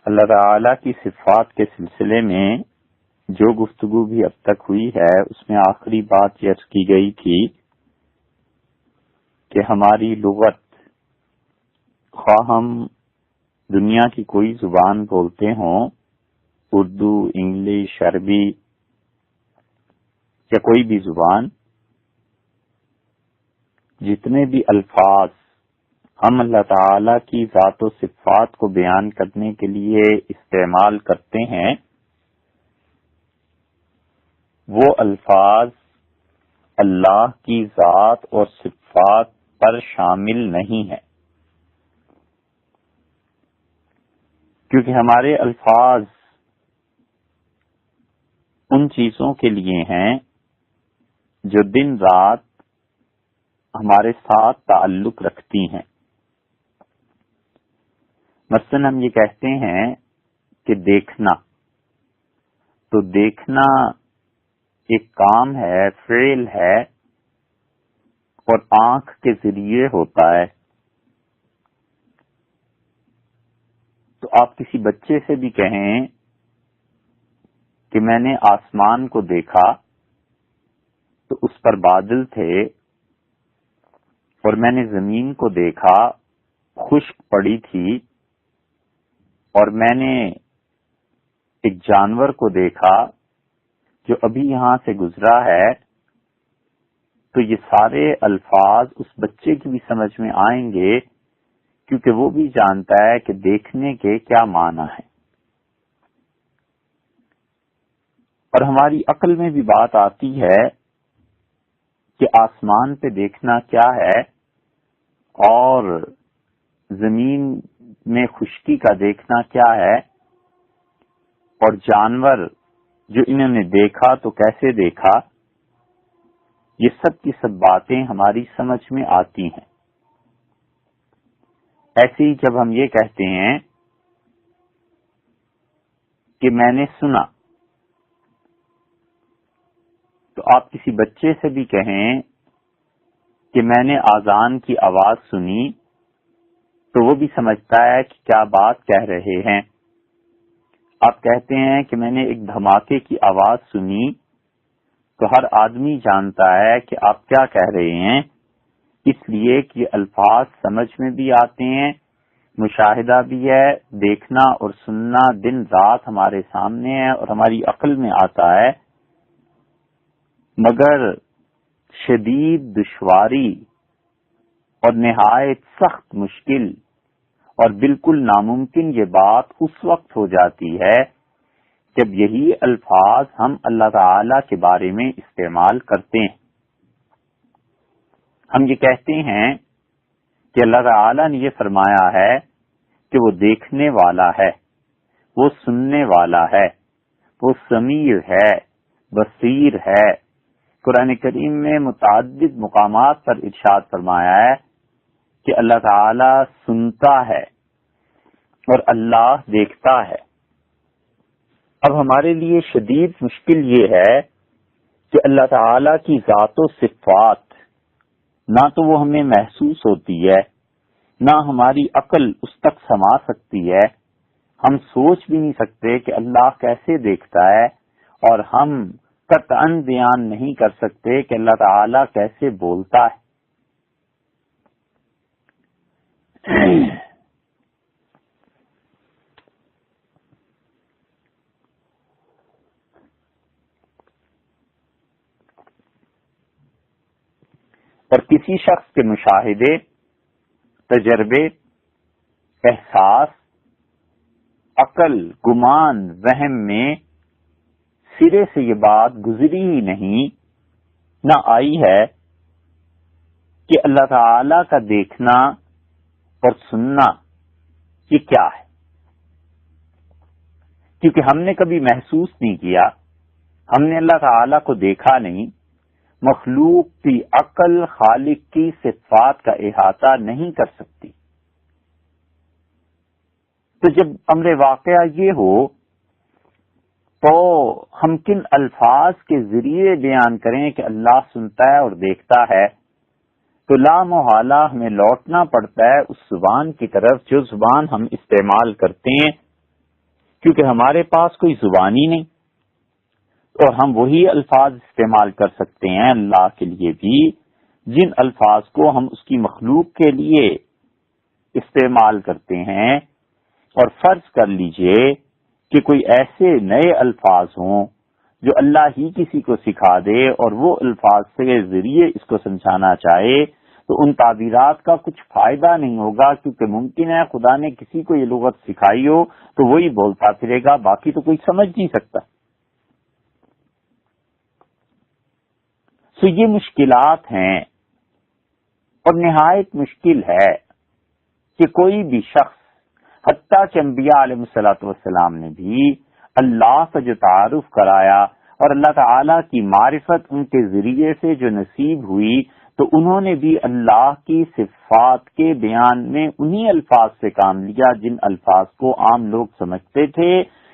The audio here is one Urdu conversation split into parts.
اللہ تعالی کی صفات کے سلسلے میں جو گفتگو بھی اب تک ہوئی ہے اس میں آخری بات یہ عرض کی گئی تھی کہ ہماری لغت، خواہ ہم دنیا کی کوئی زبان بولتے ہوں، اردو، انگلش، عربی یا کوئی بھی زبان، جتنے بھی الفاظ ہم اللہ تعالی کی ذات و صفات کو بیان کرنے کے لیے استعمال کرتے ہیں، وہ الفاظ اللہ کی ذات اور صفات پر شامل نہیں ہیں، کیونکہ ہمارے الفاظ ان چیزوں کے لیے ہیں جو دن رات ہمارے ساتھ تعلق رکھتی ہیں۔ مثلا ہم یہ کہتے ہیں کہ دیکھنا، تو دیکھنا ایک کام ہے، فعل ہے، اور آنکھ کے ذریعے ہوتا ہے۔ تو آپ کسی بچے سے بھی کہیں کہ میں نے آسمان کو دیکھا تو اس پر بادل تھے، اور میں نے زمین کو دیکھا خشک پڑی تھی، اور میں نے ایک جانور کو دیکھا جو ابھی یہاں سے گزرا ہے، تو یہ سارے الفاظ اس بچے کی بھی سمجھ میں آئیں گے، کیونکہ وہ بھی جانتا ہے کہ دیکھنے کے کیا معنی ہے۔ اور ہماری عقل میں بھی بات آتی ہے کہ آسمان پہ دیکھنا کیا ہے، اور زمین میں خشکی کا دیکھنا کیا ہے، اور جانور جو انہوں نے دیکھا تو کیسے دیکھا، یہ سب کی سب باتیں ہماری سمجھ میں آتی ہیں۔ ایسے ہی جب ہم یہ کہتے ہیں کہ میں نے سنا، تو آپ کسی بچے سے بھی کہیں کہ میں نے اذان کی آواز سنی، تو وہ بھی سمجھتا ہے کہ کیا بات کہہ رہے ہیں۔ آپ کہتے ہیں کہ میں نے ایک دھماکے کی آواز سنی، تو ہر آدمی جانتا ہے کہ آپ کیا کہہ رہے ہیں، اس لیے کہ الفاظ سمجھ میں بھی آتے ہیں، مشاہدہ بھی ہے، دیکھنا اور سننا دن رات ہمارے سامنے ہے اور ہماری عقل میں آتا ہے، مگر شدید دشواری اور نہایت سخت مشکل اور بالکل ناممکن یہ بات اس وقت ہو جاتی ہے جب یہی الفاظ ہم اللہ تعالی کے بارے میں استعمال کرتے ہیں۔ ہم یہ کہتے ہیں کہ اللہ تعالی نے یہ فرمایا ہے کہ وہ دیکھنے والا ہے، وہ سننے والا ہے، وہ سمیع ہے، بصیر ہے۔ قرآن کریم میں متعدد مقامات پر ارشاد فرمایا ہے کہ اللہ تعالی سنتا ہے اور اللہ دیکھتا ہے۔ اب ہمارے لیے شدید مشکل یہ ہے کہ اللہ تعالی کی ذات و صفات نہ تو وہ ہمیں محسوس ہوتی ہے، نہ ہماری عقل اس تک سما سکتی ہے۔ ہم سوچ بھی نہیں سکتے کہ اللہ کیسے دیکھتا ہے، اور ہم قطعاً بیان نہیں کر سکتے کہ اللہ تعالی کیسے بولتا ہے۔ اور کسی شخص کے مشاہدے، تجربے، احساس، عقل، گمان، وہم میں سرے سے یہ بات گزری ہی نہیں، نہ آئی ہے کہ اللہ تعالی کا دیکھنا اور سننا یہ کیا ہے، کیونکہ ہم نے کبھی محسوس نہیں کیا، ہم نے اللہ تعالی کو دیکھا نہیں۔ مخلوق کی عقل خالق کی صفات کا احاطہ نہیں کر سکتی۔ تو جب امر واقعہ یہ ہو تو ہم کن الفاظ کے ذریعے بیان کریں کہ اللہ سنتا ہے اور دیکھتا ہے؟ تو لا محالہ ہمیں لوٹنا پڑتا ہے اس زبان کی طرف جو زبان ہم استعمال کرتے ہیں، کیونکہ ہمارے پاس کوئی زبان ہی نہیں، اور ہم وہی الفاظ استعمال کر سکتے ہیں اللہ کے لیے بھی جن الفاظ کو ہم اس کی مخلوق کے لیے استعمال کرتے ہیں. اور فرض کر لیجئے کہ کوئی ایسے نئے الفاظ ہوں جو اللہ ہی کسی کو سکھا دے اور وہ الفاظ کے ذریعے اس کو سمجھانا چاہے، تو ان تعبیرات کا کچھ فائدہ نہیں ہوگا، کیونکہ ممکن ہے خدا نے کسی کو یہ لغت سکھائی ہو تو وہی بولتا پھرے گا، باقی تو کوئی سمجھ نہیں سکتا. یہ مشکلات ہیں، اور نہایت مشکل ہے کہ کوئی بھی شخص، حتیٰ کہ انبیاء علیہ الصلوۃ والسلام نے بھی اللہ کا جو تعارف کرایا اور اللہ تعالی کی معرفت ان کے ذریعے سے جو نصیب ہوئی، تو انہوں نے بھی اللہ کی صفات کے بیان میں انہی الفاظ سے کام لیا جن الفاظ کو عام لوگ سمجھتے تھے.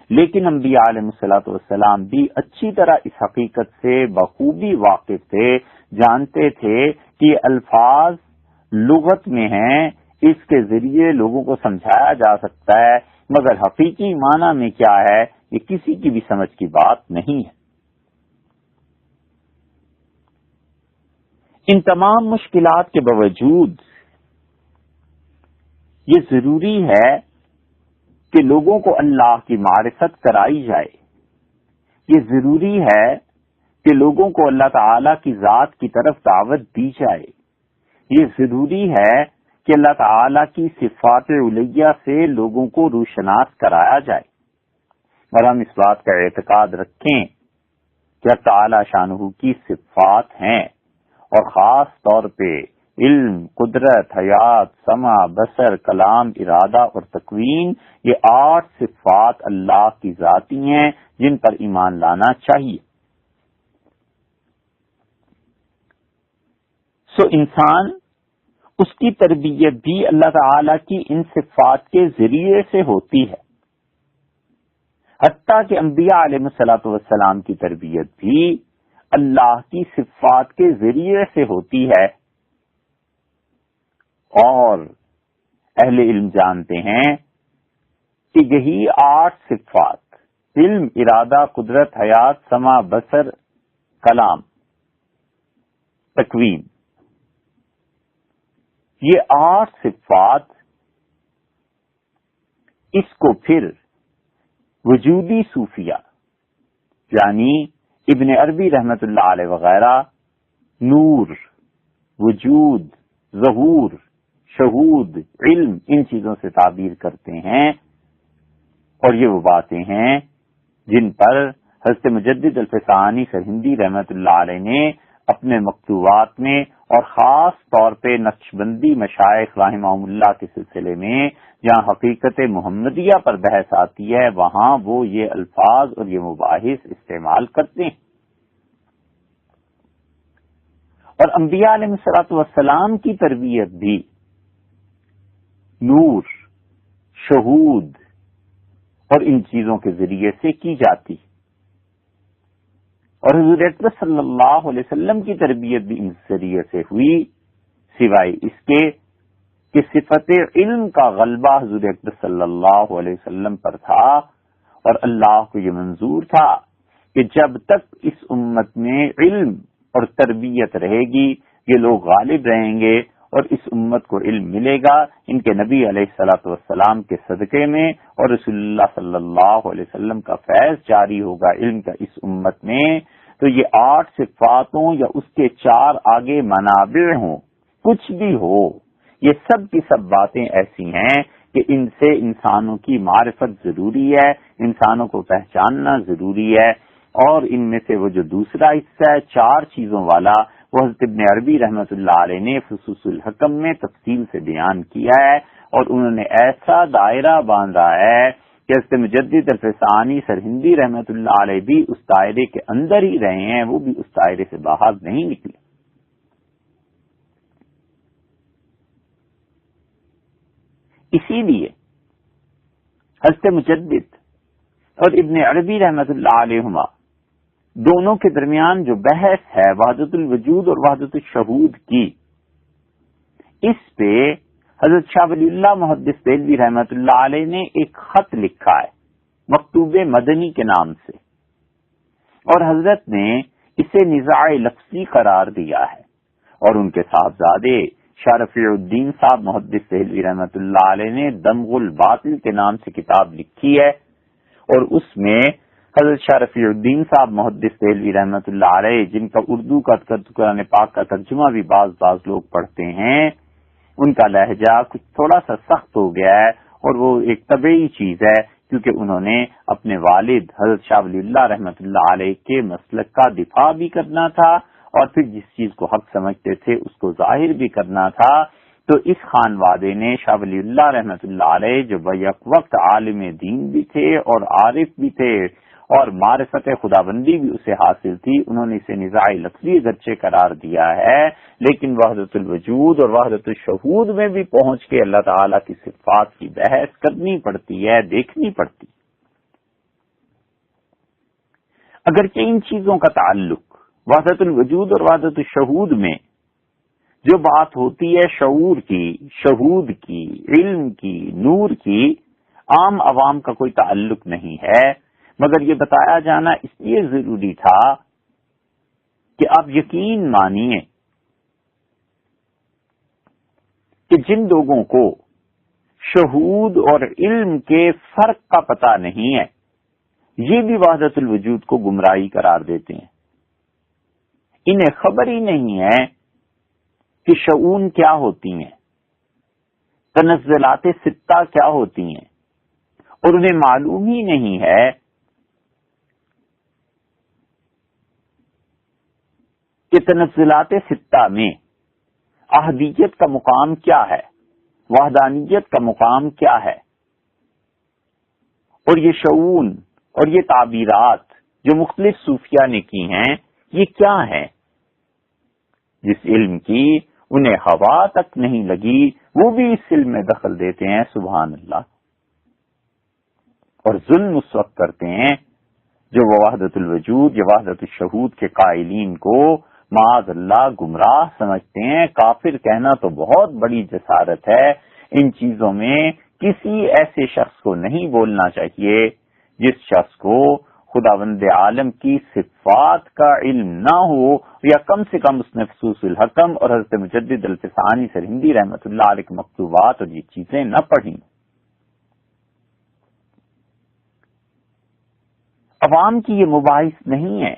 لیکن انبیاء علیہ الصلوۃ والسلام بھی اچھی طرح اس حقیقت سے بخوبی واقف تھے، جانتے تھے کہ یہ الفاظ لغت میں ہیں، اس کے ذریعے لوگوں کو سمجھایا جا سکتا ہے، مگر حقیقی معنی میں کیا ہے یہ کسی کی بھی سمجھ کی بات نہیں ہے. ان تمام مشکلات کے باوجود یہ ضروری ہے کہ لوگوں کو اللہ کی معرفت کرائی جائے. یہ ضروری ہے کہ لوگوں کو اللہ تعالی کی ذات کی طرف دعوت دی جائے. یہ ضروری ہے کہ اللہ تعالی کی صفات علیہ سے لوگوں کو روشناس کرایا جائے، اور ہم اس بات کا اعتقاد رکھیں کہ اللہ تعالی شانہ کی صفات ہیں، اور خاص طور پہ علم، قدرت، حیات، سمع، بصر، کلام، ارادہ اور تکوین، یہ 8 صفات اللہ کی ذاتی ہیں جن پر ایمان لانا چاہیے. انسان، اس کی تربیت بھی اللہ تعالی کی ان صفات کے ذریعے سے ہوتی ہے. حتیٰ کہ انبیاء علیہ الصلوۃ والسلام کی تربیت بھی اللہ کی صفات کے ذریعے سے ہوتی ہے. اور اہل علم جانتے ہیں کہ یہی 8 صفات، علم، ارادہ، قدرت، حیات، سمع، بصر، کلام، تکوین، یہ 8 صفات اس کو پھر وجودی صوفیہ یعنی ابن عربی رحمت اللہ علیہ وغیرہ نور، وجود، ظہور، شہود، علم، ان چیزوں سے تعبیر کرتے ہیں. اور یہ وہ باتیں ہیں جن پر حضرت مجدد الفسانی سرہندی رحمت اللہ علیہ نے اپنے مکتوبات میں، اور خاص طور پہ نقشبندی مشائخ رحمہم اللہ کے سلسلے میں جہاں حقیقت محمدیہ پر بحث آتی ہے، وہاں وہ یہ الفاظ اور یہ مباحث استعمال کرتے ہیں. اور انبیاء علیہ الصلوۃ والسلام کی تربیت بھی نور، شہود اور ان چیزوں کے ذریعے سے کی جاتی، اور حضور اکرم صلی اللہ علیہ وسلم کی تربیت بھی ان ذریعے سے ہوئی، سوائے اس کے کہ صفت علم کا غلبہ حضور اکرم صلی اللہ علیہ وسلم پر تھا، اور اللہ کو یہ منظور تھا کہ جب تک اس امت میں علم اور تربیت رہے گی یہ لوگ غالب رہیں گے، اور اس امت کو علم ملے گا ان کے نبی علیہ الصلوۃ والسلام کے صدقے میں، اور رسول اللہ صلی اللہ علیہ وسلم کا فیض جاری ہوگا علم کا اس امت میں. تو یہ 8 صفاتوں یا اس کے 4 آگے منابع ہوں، کچھ بھی ہو، یہ سب کی سب باتیں ایسی ہیں کہ ان سے انسانوں کی معرفت ضروری ہے، انسانوں کو پہچاننا ضروری ہے. اور ان میں سے وہ جو دوسرا حصہ ہے 4 چیزوں والا، وہ حضرت ابن عربی رحمت اللہ علیہ نے فصوص الحکم میں تفصیل سے بیان کیا ہے، اور انہوں نے ایسا دائرہ باندھا ہے کہ حضرت مجدد الفسانی سرہندی رحمت اللہ علیہ بھی اس دائرے کے اندر ہی رہے ہیں، وہ بھی اس دائرے سے باہر نہیں نکلے. اسی لیے حضرت مجدد اور ابن عربی رحمت اللہ علیہما دونوں کے درمیان جو بحث ہے وحدت الوجود اور وحدت الشہود کی، اس پہ حضرت شاہ ولی اللہ محدث دہلوی رحمت اللہ علیہ نے ایک خط لکھا ہے مکتوب مدنی کے نام سے، اور حضرت نے اسے نزاع لفظی قرار دیا ہے، اور ان کے صاحبزادے شاہ رفیع الدین صاحب محدث دہلوی رحمۃ اللہ علیہ نے دمغ الباطل کے نام سے کتاب لکھی ہے، اور اس میں حضرت شاہ رفیع الدین صاحب محدث دہلوی رحمۃ اللہ علیہ، جن کا اردو کا قرآن پاک کا ترجمہ بھی بعض لوگ پڑھتے ہیں، ان کا لہجہ کچھ تھوڑا سا سخت ہو گیا ہے، اور وہ ایک طبعی چیز ہے، کیونکہ انہوں نے اپنے والد حضرت شاہ ولی اللہ رحمۃ اللہ علیہ کے مسلک کا دفاع بھی کرنا تھا، اور پھر جس چیز کو حق سمجھتے تھے اس کو ظاہر بھی کرنا تھا۔ تو اس خانوادے نے شاہ ولی اللہ رحمۃ اللہ علیہ، جو بیک وقت عالم دین بھی تھے اور عارف بھی تھے اور معرفت خداوندی بھی اسے حاصل تھی، انہوں نے اسے نزاع لفظی اگرچہ قرار دیا ہے، لیکن وحدت الوجود اور وحدت الشہود میں بھی پہنچ کے اللہ تعالیٰ کی صفات کی بحث کرنی پڑتی ہے، دیکھنی پڑتی۔ اگرچہ ان چیزوں کا تعلق وحدت الوجود اور وحدت الشہود میں جو بات ہوتی ہے شعور کی، شہود کی، علم کی، نور کی، عام عوام کا کوئی تعلق نہیں ہے، مگر یہ بتایا جانا اس لیے ضروری تھا کہ آپ یقین مانیے کہ جن لوگوں کو شہود اور علم کے فرق کا پتہ نہیں ہے، یہ بھی وحدت الوجود کو گمراہی قرار دیتے ہیں۔ انہیں خبر ہی نہیں ہے کہ شؤون کیا ہوتی ہیں، تنزلات ستہ کیا ہوتی ہیں، اور انہیں معلوم ہی نہیں ہے کہ تنزلات ستہ میں احدیت کا مقام کیا ہے، وحدانیت کا مقام کیا ہے، اور یہ شؤون اور یہ تعبیرات جو مختلف صوفیہ نے کی ہیں یہ کیا ہے۔ جس علم کی انہیں ہوا تک نہیں لگی وہ بھی اس علم میں دخل دیتے ہیں، سبحان اللہ، اور ظلم اس وقت کرتے ہیں جو وہ وحدت الوجود یا وحدت الشہود کے قائلین کو معاذ اللہ گمراہ سمجھتے ہیں۔ کافر کہنا تو بہت بڑی جسارت ہے، ان چیزوں میں کسی ایسے شخص کو نہیں بولنا چاہیے جس شخص کو خداوند عالم کی صفات کا علم نہ ہو، یا کم سے کم اس نے فصوص الحکم اور حضرت مجدد الفسانی سرہندی رحمۃ اللہ علیہ کے مکتوبات اور یہ چیزیں نہ پڑھیں۔ عوام کی یہ مباحث نہیں ہے،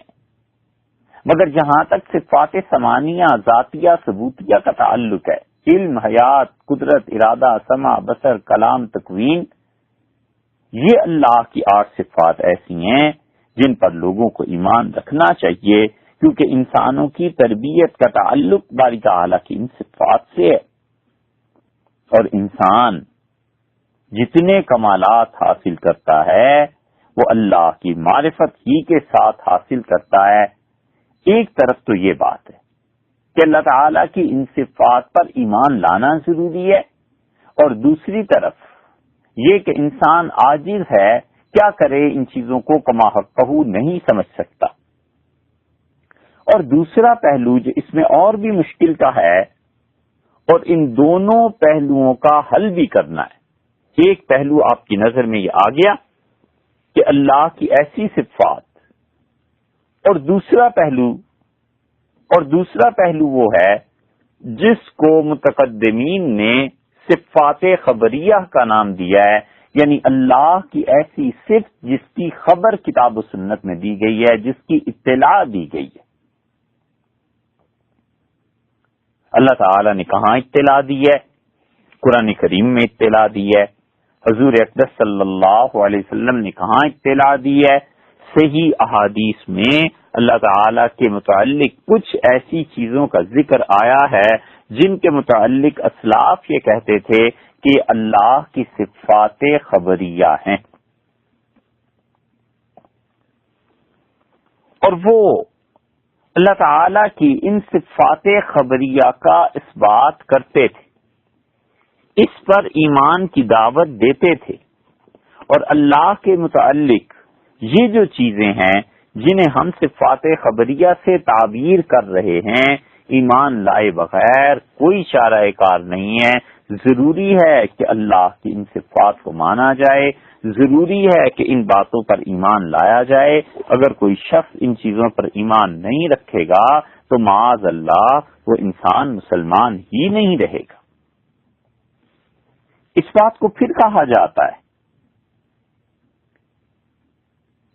مگر جہاں تک صفات سمانیہ، ذاتیہ، ثبوتیہ کا تعلق ہے، علم، حیات، قدرت، ارادہ، سمع، بصر، کلام، تکوین، یہ اللہ کی 8 صفات ایسی ہیں جن پر لوگوں کو ایمان رکھنا چاہیے، کیونکہ انسانوں کی تربیت کا تعلق باری تعالیٰ کی ان صفات سے ہے، اور انسان جتنے کمالات حاصل کرتا ہے وہ اللہ کی معرفت ہی کے ساتھ حاصل کرتا ہے۔ ایک طرف تو یہ بات ہے کہ اللہ تعالیٰ کی ان صفات پر ایمان لانا ضروری ہے، اور دوسری طرف یہ کہ انسان عاجز ہے، کیا کرے، ان چیزوں کو کما حقہ نہیں سمجھ سکتا۔ اور دوسرا پہلو جو اس میں اور بھی مشکل کا ہے، اور ان دونوں پہلوؤں کا حل بھی کرنا ہے۔ ایک پہلو آپ کی نظر میں یہ آ گیا کہ اللہ کی ایسی صفات، اور دوسرا پہلو وہ ہے جس کو متقدمین نے صفات خبریہ کا نام دیا ہے، یعنی اللہ کی ایسی صفت جس کی خبر کتاب و سنت میں دی گئی ہے، جس کی اطلاع دی گئی ہے۔ اللہ تعالی نے کہاں اطلاع دی ہے؟ قرآن کریم میں اطلاع دی ہے۔ حضور اقدس صلی اللہ علیہ وسلم نے کہاں اطلاع دی ہے؟ صحیح احادیث میں اللہ تعالی کے متعلق کچھ ایسی چیزوں کا ذکر آیا ہے جن کے متعلق اسلاف یہ کہتے تھے کہ اللہ کی صفات خبریہ ہیں، اور وہ اللہ تعالی کی ان صفات خبریہ کا اس بات کرتے تھے، اس پر ایمان کی دعوت دیتے تھے، اور اللہ کے متعلق یہ جو چیزیں ہیں جنہیں ہم صفات خبریہ سے تعبیر کر رہے ہیں، ایمان لائے بغیر کوئی چارہ کار نہیں ہے ضروری ہے کہ اللہ کی ان صفات کو مانا جائے، ضروری ہے کہ ان باتوں پر ایمان لایا جائے۔ اگر کوئی شخص ان چیزوں پر ایمان نہیں رکھے گا تو معاذ اللہ وہ انسان مسلمان ہی نہیں رہے گا۔ اس بات کو پھر کہا جاتا ہے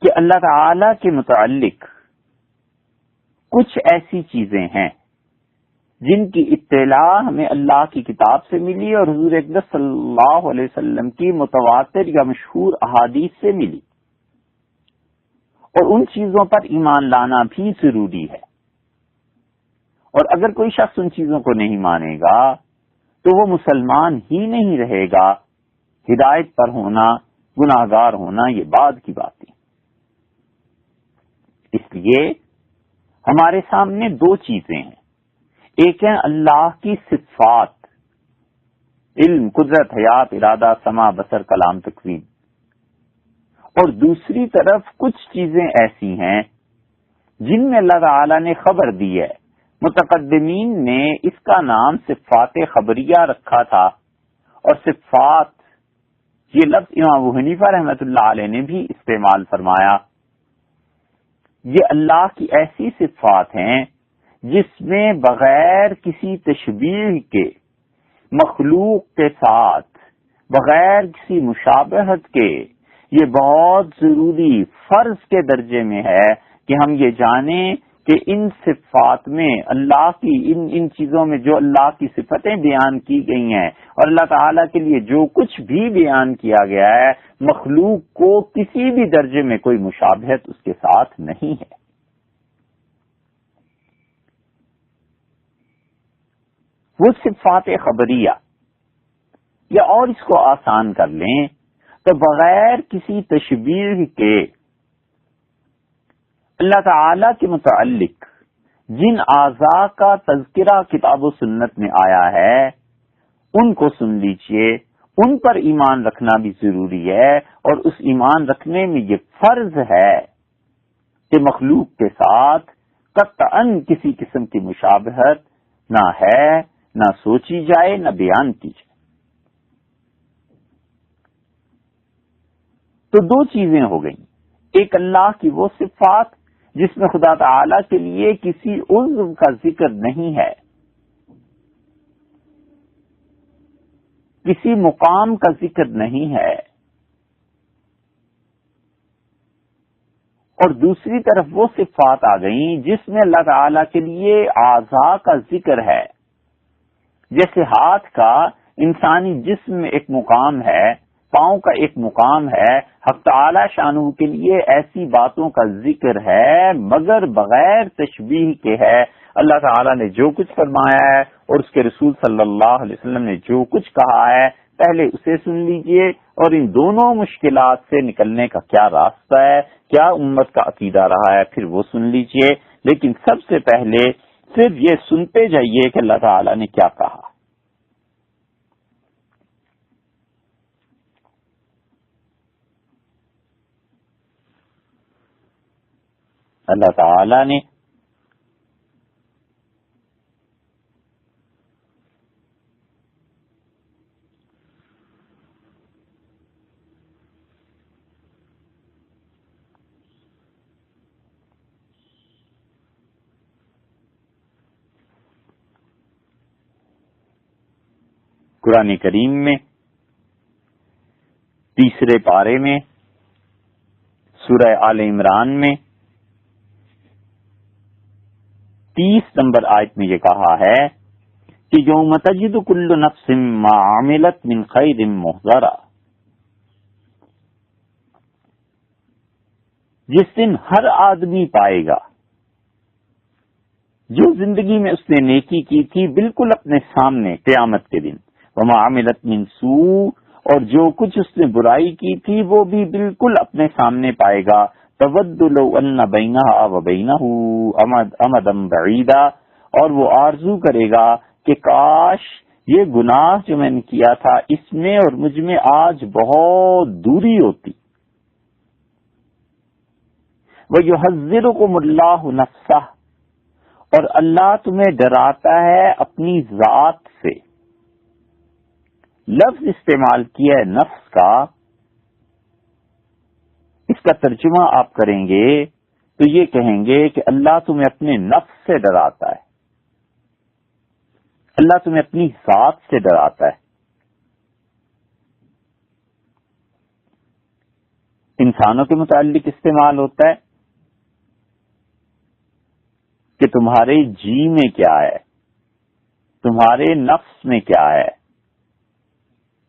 کہ اللہ تعالی کے متعلق کچھ ایسی چیزیں ہیں جن کی اطلاع ہمیں اللہ کی کتاب سے ملی اور حضور اقدس صلی اللہ علیہ وسلم کی متواتر یا مشہور احادیث سے ملی، اور ان چیزوں پر ایمان لانا بھی ضروری ہے۔ اور اگر کوئی شخص ان چیزوں کو نہیں مانے گا تو وہ مسلمان ہی نہیں رہے گا۔ ہدایت پر ہونا، گناہگار ہونا یہ بعد کی بات ہے۔ اس لیے ہمارے سامنے دو چیزیں ہیں، ایک ہے اللہ کی صفات، علم، قدرت، حیات، ارادہ، سمع، بصر، کلام، تکوین، اور دوسری طرف کچھ چیزیں ایسی ہیں جن میں اللہ تعالی نے خبر دی ہے۔ متقدمین نے اس کا نام صفات خبریہ رکھا تھا، اور صفات یہ لفظ امام ابو حنیفہ رحمۃ اللہ علیہ نے بھی استعمال فرمایا۔ یہ اللہ کی ایسی صفات ہیں جس میں بغیر کسی تشبیہ کے، مخلوق کے ساتھ بغیر کسی مشابہت کے، یہ بہت ضروری فرض کے درجے میں ہے کہ ہم یہ جانیں کہ ان صفات میں اللہ کی ان چیزوں میں جو اللہ کی صفتیں بیان کی گئی ہیں اور اللہ تعالیٰ کے لیے جو کچھ بھی بیان کیا گیا ہے، مخلوق کو کسی بھی درجے میں کوئی مشابہت اس کے ساتھ نہیں ہے۔ وہ صفات خبریہ، یا اور اس کو آسان کر لیں تو بغیر کسی تشبیہ کے اللہ تعالی کے متعلق جن اعضاء کا تذکرہ کتاب و سنت میں آیا ہے ان کو سن لیجئے، ان پر ایمان رکھنا بھی ضروری ہے، اور اس ایمان رکھنے میں یہ فرض ہے کہ مخلوق کے ساتھ قطعاً کسی قسم کی مشابہت نہ ہے، نہ سوچی جائے، نہ بیان کی جائے۔ تو دو چیزیں ہو گئیں، ایک اللہ کی وہ صفات جس میں خدا تعالی کے لیے کسی عضو کا ذکر نہیں ہے، کسی مقام کا ذکر نہیں ہے، اور دوسری طرف وہ صفات آ گئیں جس میں اللہ تعالی کے لیے اعضاء کا ذکر ہے۔ جیسے ہاتھ کا انسانی جسم میں ایک مقام ہے، پاؤں کا ایک مقام ہے، حق تعالی شانہ کے لیے ایسی باتوں کا ذکر ہے مگر بغیر تشبیہ کے ہے۔ اللہ تعالی نے جو کچھ فرمایا ہے اور اس کے رسول صلی اللہ علیہ وسلم نے جو کچھ کہا ہے پہلے اسے سن لیجئے، اور ان دونوں مشکلات سے نکلنے کا کیا راستہ ہے، کیا امت کا عقیدہ رہا ہے، پھر وہ سن لیجئے۔ لیکن سب سے پہلے صرف یہ سنتے جائیے کہ اللہ تعالی نے کیا کہا۔ اللہ تعالی نے قرآن کریم میں تیسرے پارے میں سورہ آل عمران میں 30 نمبر آیت میں یہ کہا ہے کہ یوم تجد کل نفس ما عملت من خیر محضرا، جس دن ہر آدمی پائے گا جو زندگی میں اس نے نیکی کی تھی بالکل اپنے سامنے قیامت کے دن، وما عملت من سوء، اور جو کچھ اس نے برائی کی تھی وہ بھی بالکل اپنے سامنے پائے گا، تود لو ان بینہا و بینہ امدا بعیدا، اور وہ آرزو کرے گا کہ کاش یہ گناہ جو میں نے کیا تھا اس میں اور مجھ میں آج بہت دوری ہوتی۔ وَيُحَذِّرُكُمُ اللَّهُ نَفْسَهُ، اور اللہ تمہیں ڈراتا ہے اپنی ذات سے۔ لفظ استعمال کیا ہے نفس کا، اس کا ترجمہ آپ کریں گے تو یہ کہیں گے کہ اللہ تمہیں اپنے نفس سے ڈراتا ہے، اللہ تمہیں اپنی ذات سے ڈراتا ہے۔ انسانوں کے متعلق استعمال ہوتا ہے کہ تمہارے جی میں کیا ہے، تمہارے نفس میں کیا ہے،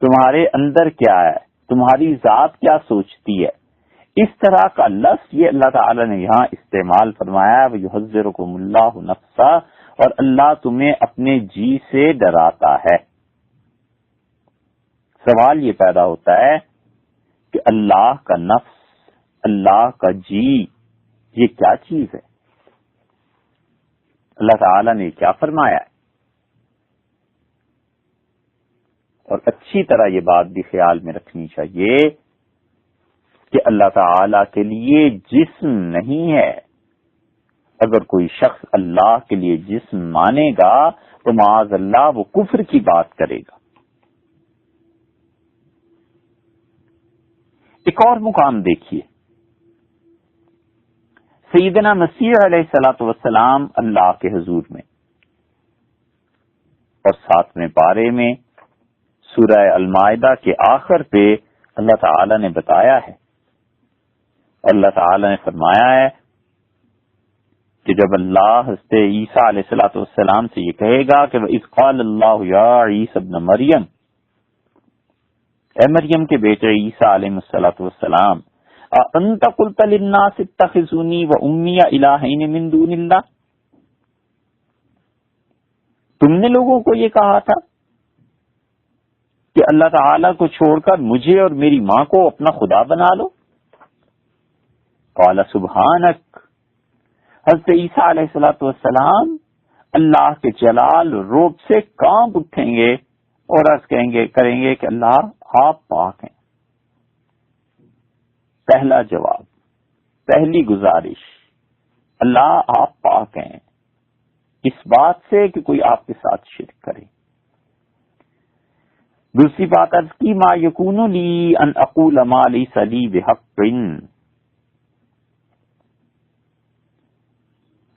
تمہارے اندر کیا ہے، تمہاری ذات کیا سوچتی ہے۔ اس طرح کا لفظ یہ اللہ تعالی نے یہاں استعمال فرمایا ہے، وَيُحَذِّرُكُمُ اللَّهُ نَفْسَهُ، اور اللہ تمہیں اپنے جی سے ڈراتا ہے۔ سوال یہ پیدا ہوتا ہے کہ اللہ کا نفس، اللہ کا جی، یہ کیا چیز ہے؟ اللہ تعالی نے کیا فرمایا ہے؟ اور اچھی طرح یہ بات بھی خیال میں رکھنی چاہیے کہ اللہ تعالی کے لیے جسم نہیں ہے۔ اگر کوئی شخص اللہ کے لیے جسم مانے گا تو معاذ اللہ وہ کفر کی بات کرے گا۔ ایک اور مقام دیکھیے، سیدنا مسیح علیہ الصلوۃ والسلام اللہ کے حضور میں، اور 7ویں پارے میں سورہ المائدہ کے آخر پہ اللہ تعالی نے بتایا ہے، اللہ تعالی نے فرمایا ہے کہ جب اللہ حضرت عیسیٰ علیہ الصلوۃ والسلام سے یہ کہے گا کہ وَإِذْ قَالَ اللَّهُ يَا عِيسَى ابْنَ مَرْيَمَ، اے مریم کے بیٹے عیسیٰ علیہ الصلوۃ والسلام، أَأَنْتَ قُلْتَ لِلنَّاسِ اتَّخِذُونِي وَأُمِّيَ إِلَٰهَيْنِ مِن دُونِ اللَّهِ، تم نے لوگوں کو یہ کہا تھا کہ اللہ تعالیٰ کو چھوڑ کر مجھے اور میری ماں کو اپنا خدا بنا لو۔ قال سبحانک، حضرت عیسیٰ علیہ الصلوۃ والسلام اللہ کے جلال اور روب سے کانپ اٹھیں گے اور عرض کریں گے کہ اللہ آپ پاک ہیں۔ پہلا جواب، پہلی گزارش، اللہ آپ پاک ہیں اس بات سے کہ کوئی آپ کے ساتھ شرک کرے۔ دوسری بات عرض کی، ما یکون لی ان اقول ما لیس لی بحق،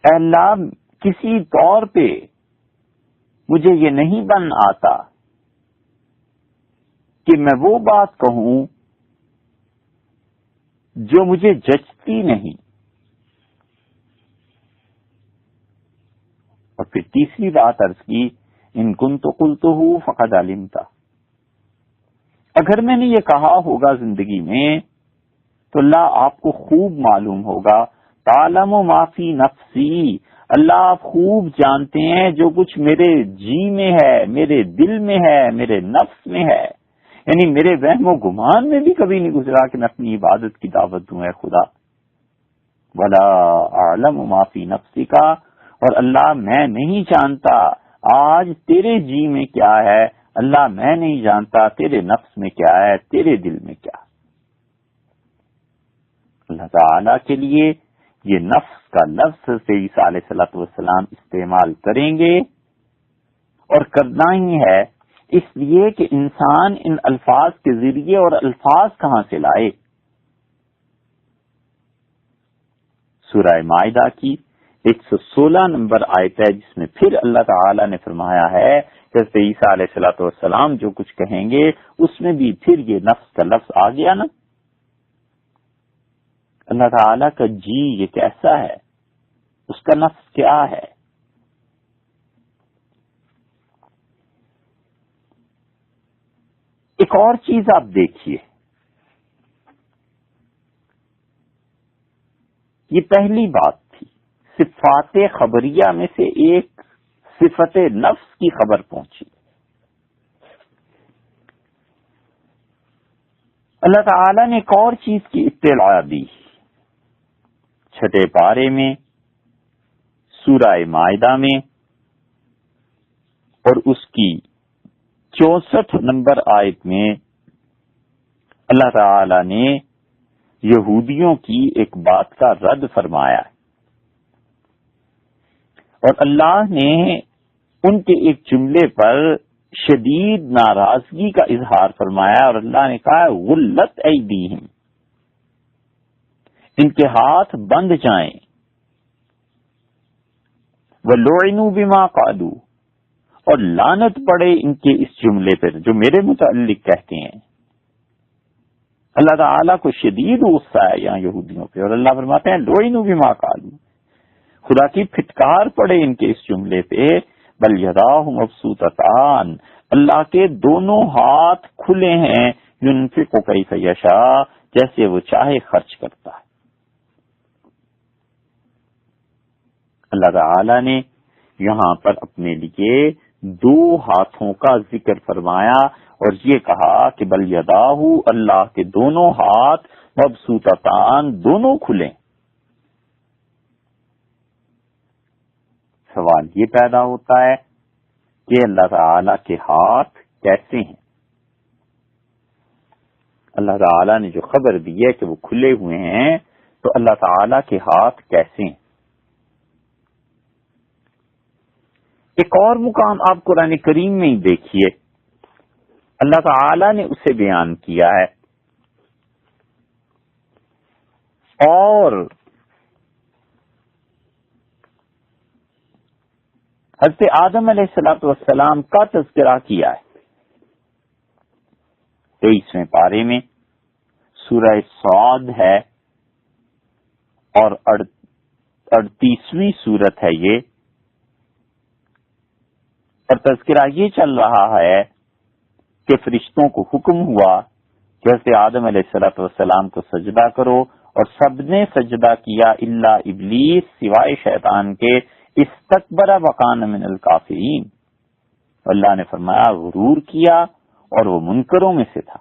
اے اللہ کسی طور پہ مجھے یہ نہیں بن آتا کہ میں وہ بات کہوں جو مجھے جچتی نہیں۔ اور پھر تیسری بات عرض کی، ان کنت قلتہ فقد علمت، اگر میں نے یہ کہا ہوگا زندگی میں تو اللہ آپ کو خوب معلوم ہوگا۔ تعلم ما فی نفسی، اللہ آپ خوب جانتے ہیں جو کچھ میرے جی میں ہے، میرے دل میں ہے، میرے نفس میں ہے، یعنی میرے وہم و گمان میں بھی کبھی نہیں گزرا کہ میں اپنی عبادت کی دعوت دوں اے خدا۔ ولا اعلم ما فی نفسی کا، اور اللہ میں نہیں جانتا آج تیرے جی میں کیا ہے، اللہ میں نہیں جانتا تیرے نفس میں کیا ہے، تیرے دل میں کیا۔ اللہ تعالی کے لیے یہ نفس کا لفظ سے عیسیٰ علیہ الصلوۃ والسلام استعمال کریں گے، اور کرنا ہی ہے، اس لیے کہ انسان ان الفاظ کے ذریعے، اور الفاظ کہاں سے لائے؟ سورہ مائدہ کی 116 نمبر آیت ہے، جس میں پھر اللہ تعالی نے فرمایا ہے کہ حضرت عیسیٰ علیہ الصلوۃ والسلام جو کچھ کہیں گے اس میں بھی پھر یہ نفس کا لفظ آ گیا نا۔ اللہ تعالیٰ کا جی یہ کیسا ہے، اس کا نفس کیا ہے؟ ایک اور چیز آپ دیکھیے، یہ پہلی بات تھی، صفات خبریہ میں سے ایک صفت نفس کی خبر پہنچی۔ اللہ تعالیٰ نے ایک اور چیز کی اطلاع دی، 6 پارے میں سورہ مائدہ میں، اور اس کی 64 نمبر آیت میں اللہ تعالی نے یہودیوں کی ایک بات کا رد فرمایا، اور اللہ نے ان کے ایک جملے پر شدید ناراضگی کا اظہار فرمایا، اور اللہ نے کہا غلت ایدیہم، ان کے ہاتھ بند جائیں، وَلُعِنُوا بِمَا قَالُوا، اور لعنت پڑے ان کے اس جملے پر جو میرے متعلق کہتے ہیں۔ اللہ تعالیٰ کو شدید غصہ ہے یہاں یہودیوں پہ، اور اللہ فرماتے ہیں لُعِنُوا بِمَا قَالُوا، خدا کی پھٹکار پڑے ان کے اس جملے پہ، بل یداہ مبسوطتان، اللہ کے دونوں ہاتھ کھلے ہیں، ينفق کیف یشاء، جیسے وہ چاہے خرچ کرتا ہے۔ اللہ تعالی نے یہاں پر اپنے لیے دو ہاتھوں کا ذکر فرمایا اور یہ کہا کہ بل یداہ، اللہ کے دونوں ہاتھ مبسوطتان، دونوں کھلے۔ سوال یہ پیدا ہوتا ہے کہ اللہ تعالی کے ہاتھ کیسے ہیں؟ اللہ تعالی نے جو خبر دی ہے کہ وہ کھلے ہوئے ہیں، تو اللہ تعالی کے ہاتھ کیسے ہیں؟ ایک اور مقام آپ قرآن کریم میں ہی دیکھیے، اللہ تعالی نے اسے بیان کیا ہے، اور حضرت آدم علیہ السلام کا تذکرہ کیا ہے 23ویں پارے میں، سورہ صاد ہے اور 38ویں سورت ہے یہ، اور تذکرہ یہ چل رہا ہے کہ فرشتوں کو حکم ہوا کہ حضرت آدم علیہ السلام کو سجدہ کرو، اور سب نے سجدہ کیا الا ابلیس، سوائے شیطان کے، استکبر وکان من الکافرین، اللہ نے فرمایا غرور کیا اور وہ منکروں میں سے تھا۔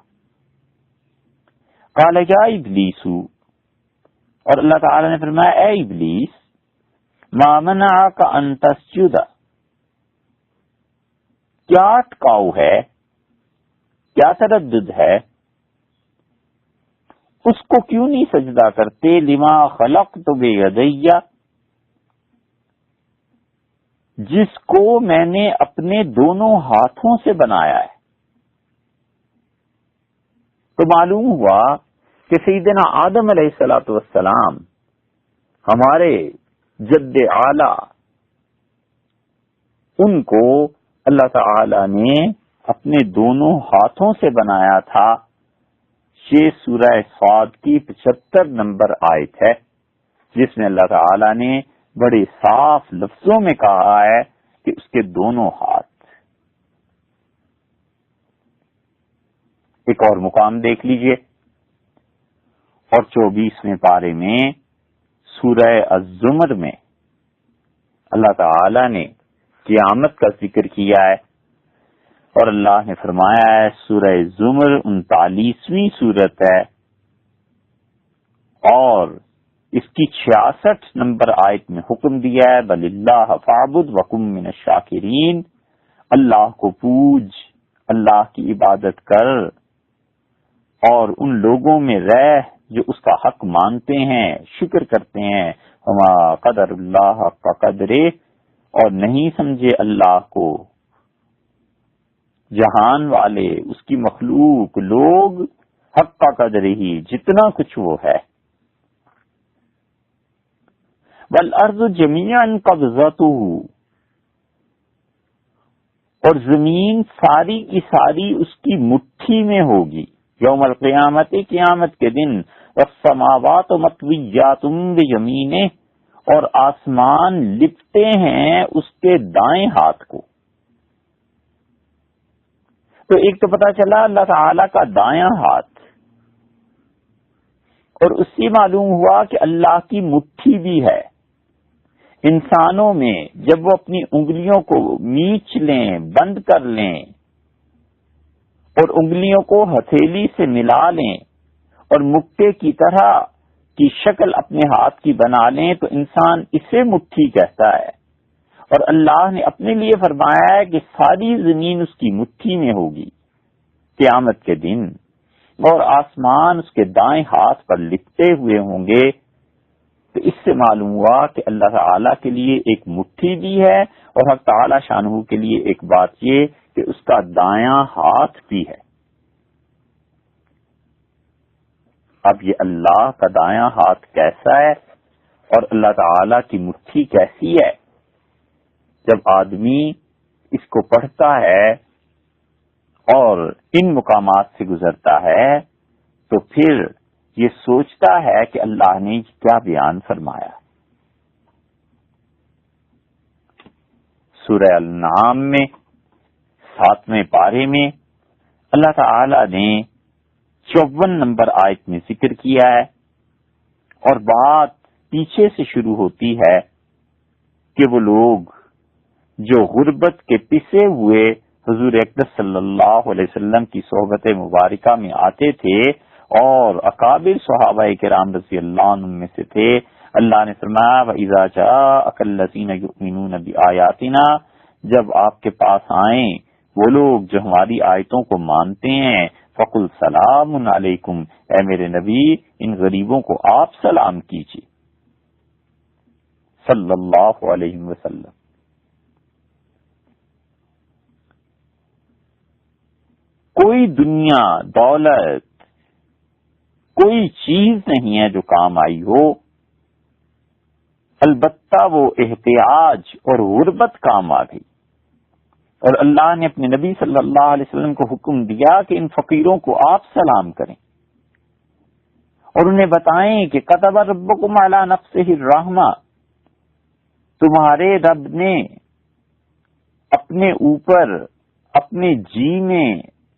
قال یا ابلیس، اور اللہ تعالی نے فرمایا اے ابلیس، ما منعک ان تسجد، کیا اٹکاؤ ہے، کیا تردد ہے، اس کو کیوں نہیں سجدہ کرتے، لما خلقت بیدی، جس کو میں نے اپنے دونوں ہاتھوں سے بنایا ہے۔ تو معلوم ہوا کہ سیدنا آدم علیہ السلام ہمارے جد اعلی، ان کو اللہ تعالی نے اپنے دونوں ہاتھوں سے بنایا تھا۔ یہ سورہ صاد کی 75 نمبر آیت ہے، جس میں اللہ تعالی نے بڑے صاف لفظوں میں کہا ہے کہ اس کے دونوں ہاتھ۔ ایک اور مقام دیکھ لیجئے، اور 24ویں پارے میں سورہ الزمر میں اللہ تعالی نے قیامت کا ذکر کیا ہے، اور اللہ نے فرمایا ہے، سورہ زمر 39ویں سورت ہے اور اس کی 66 نمبر آیت میں حکم دیا ہے، بل اللہ فاعبد وکن من الشاکرین، اللہ کو پوج، اللہ کی عبادت کر، اور ان لوگوں میں رہ جو اس کا حق مانتے ہیں، شکر کرتے ہیں، وما قدر اللہ حق قدرہ، اور نہیں سمجھے اللہ کو جہان والے، اس کی مخلوق لوگ، حق کا قدر ہی، جتنا کچھ وہ ہے۔ والارض جميعا قبضته، اور زمین ساری کی ساری اس کی مٹھی میں ہوگی، یوم القیامت، قیامت کے دن، والسماوات مطویات بیمینہ، اور آسمان لپٹے ہیں اس کے دائیں ہاتھ کو۔ تو ایک تو پتا چلا اللہ تعالی کا دایاں ہاتھ، اور اس سے معلوم ہوا کہ اللہ کی مٹھی بھی ہے۔ انسانوں میں جب وہ اپنی انگلیوں کو میچ لیں، بند کر لیں، اور انگلیوں کو ہتھیلی سے ملا لیں اور مکے کی طرح کی شکل اپنے ہاتھ کی بنا لیں، تو انسان اسے مٹھی کہتا ہے، اور اللہ نے اپنے لیے فرمایا ہے کہ ساری زمین اس کی مٹھی میں ہوگی قیامت کے دن، اور آسمان اس کے دائیں ہاتھ پر لپٹے ہوئے ہوں گے۔ تو اس سے معلوم ہوا کہ اللہ تعالیٰ کے لیے ایک مٹھی بھی ہے، اور حق تعالی شانہ کے لیے ایک بات یہ کہ اس کا دایاں ہاتھ بھی ہے. اب یہ اللہ کا دایاں ہاتھ کیسا ہے اور اللہ تعالی کی مٹھی کیسی ہے؟ جب آدمی اس کو پڑھتا ہے اور ان مقامات سے گزرتا ہے تو پھر یہ سوچتا ہے کہ اللہ نے کیا بیان فرمایا. سورہ الانعام میں 7ویں پارے میں اللہ تعالی نے 54 نمبر آیت میں ذکر کیا ہے اور بات پیچھے سے شروع ہوتی ہے کہ وہ لوگ جو غربت کے پسے ہوئے حضور اقدس صلی اللہ علیہ وسلم کی صحبت مبارکہ میں آتے تھے اور اکابر صحابہ کرام رضی اللہ عنہ میں سے تھے. اللہ نے فرمایا وَإِذَا جَاءَكَ الَّذِينَ يُؤْمِنُونَ بِآيَاتِنَا، جب آپ کے پاس آئیں وہ لوگ جو ہماری آیتوں کو مانتے ہیں، فَقُلْ سَلَامٌ عَلَيْكُمْ، اے میرے نبی ان غریبوں کو آپ سلام کیجیے صلی اللہ علیہ وسلم. کوئی دنیا دولت کوئی چیز نہیں ہے جو کام آئی ہو، البتہ وہ احتیاج اور غربت کام آ گئی. اور اللہ نے اپنے نبی صلی اللہ علیہ وسلم کو حکم دیا کہ ان فقیروں کو آپ سلام کریں اور انہیں بتائیں کہ كتب ربكم على نفسه الرحمہ، تمہارے رب نے اپنے اوپر اپنے جی میں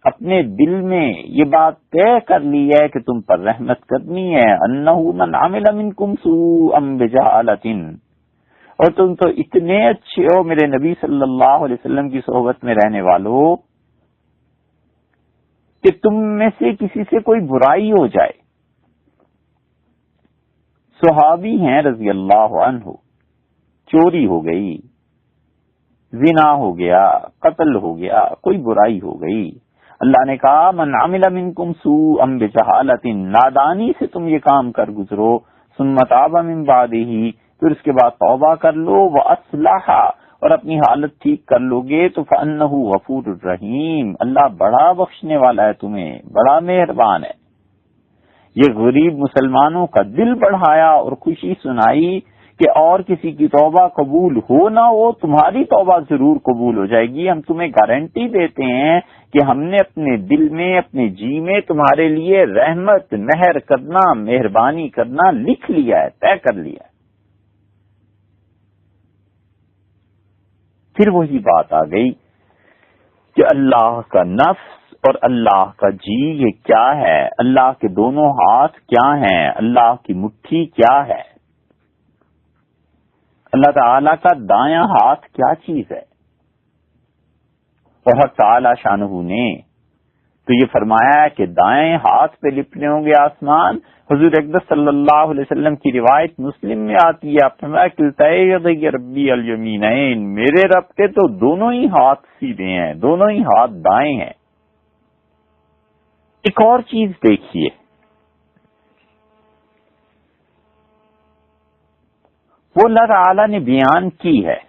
اپنے دل میں یہ بات طے کر لی ہے کہ تم پر رحمت کرنی ہے. انه من عمل منکم سوءا بجہالۃ، اور تم تو اتنے اچھے ہو میرے نبی صلی اللہ علیہ وسلم کی صحبت میں رہنے والوں کہ تم میں سے کسی سے کوئی برائی ہو جائے. صحابی ہیں رضی اللہ عنہ، چوری ہو گئی، زنا ہو گیا، قتل ہو گیا، کوئی برائی ہو گئی، اللہ نے کہا من عمل منکم سوءا بجہالۃ، نادانی سے تم یہ کام کر گزرو، ثم تاب من بعدہ، پھر اس کے بعد توبہ کر لو، واصلح، اور اپنی حالت ٹھیک کر لو گے تو فانہ غفور الرحیم، اللہ بڑا بخشنے والا ہے، تمہیں بڑا مہربان ہے. یہ غریب مسلمانوں کا دل بڑھایا اور خوشی سنائی کہ اور کسی کی توبہ قبول ہو نہ ہو تمہاری توبہ ضرور قبول ہو جائے گی. ہم تمہیں گارنٹی دیتے ہیں کہ ہم نے اپنے دل میں اپنے جی میں تمہارے لیے رحمت مہر کرنا مہربانی کرنا لکھ لیا ہے، طے کر لیا ہے. پھر وہی بات آ گئی کہ اللہ کا نفس اور اللہ کا جی یہ کیا ہے، اللہ کے دونوں ہاتھ کیا ہیں، اللہ کی مٹھی کیا ہے، اللہ تعالی کا دایاں ہاتھ کیا چیز ہے. اور حق تعالی شانہ نے تو یہ فرمایا ہے کہ دائیں ہاتھ پہ لپٹے ہوں گے آسمان. حضور اقدس صلی اللہ علیہ وسلم کی روایت مسلم میں آتی ہے، آپ فرمایا کلتا یدی ربی الیمینین، میرے رب کے تو دونوں ہی ہاتھ سیدھے ہیں، دونوں ہی ہاتھ دائیں ہیں. ایک اور چیز دیکھیے، وہ اللہ تعالی نے بیان کی ہے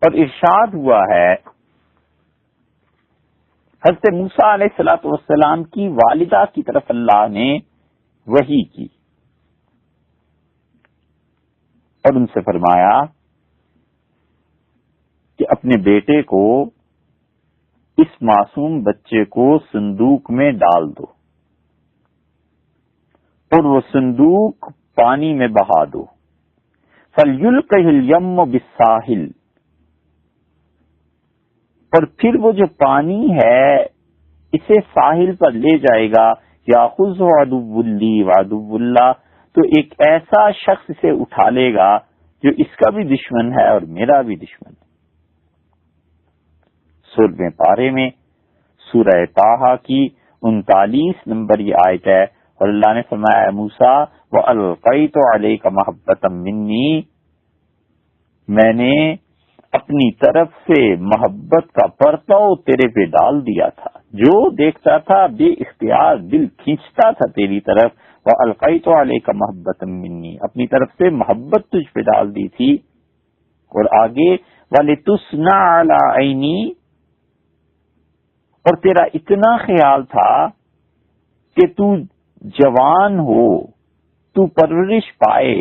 اور ارشاد ہوا ہے. حضرت موسیٰ علیہ الصلوۃ والسلام کی والدہ کی طرف اللہ نے وحی کی اور ان سے فرمایا کہ اپنے بیٹے کو، اس معصوم بچے کو صندوق میں ڈال دو اور وہ صندوق پانی میں بہا دو. فَلْيُلْقِهِ الْيَمُّ بِالسَّاحِلِ، اور پھر وہ جو پانی ہے اسے ساحل پر لے جائے گا. یَأْخُذْهُ عَدُوٌّ لِّي وَعَدُوٌّ لَّهُ، تو ایک ایسا شخص اسے اٹھا لے گا جو اس کا بھی دشمن ہے اور میرا بھی دشمن ہے. 16ویں پارے میں سورہ طٰہٰ کی 39 نمبر یہ آیت ہے اور اللہ نے فرمایا اے موسیٰ وَأَلْقَيْتُ عَلَيْكَ مَحَبَّةً مِّنِّي، میں نے اپنی طرف سے محبت کا پرتو تیرے پہ ڈال دیا تھا، جو دیکھتا تھا بے اختیار دل کھینچتا تھا تیری طرف. وَأَلْقَيْتُ عَلَيْكَ مَحَبَّةً مِّنِّي، اپنی طرف سے محبت تجھ پہ ڈال دی تھی. اور آگے وَلِتُصْنَعَ عَلَىٰ عَيْنِي، اور تیرا اتنا خیال تھا کہ تو جوان ہو، تو پرورش پائے،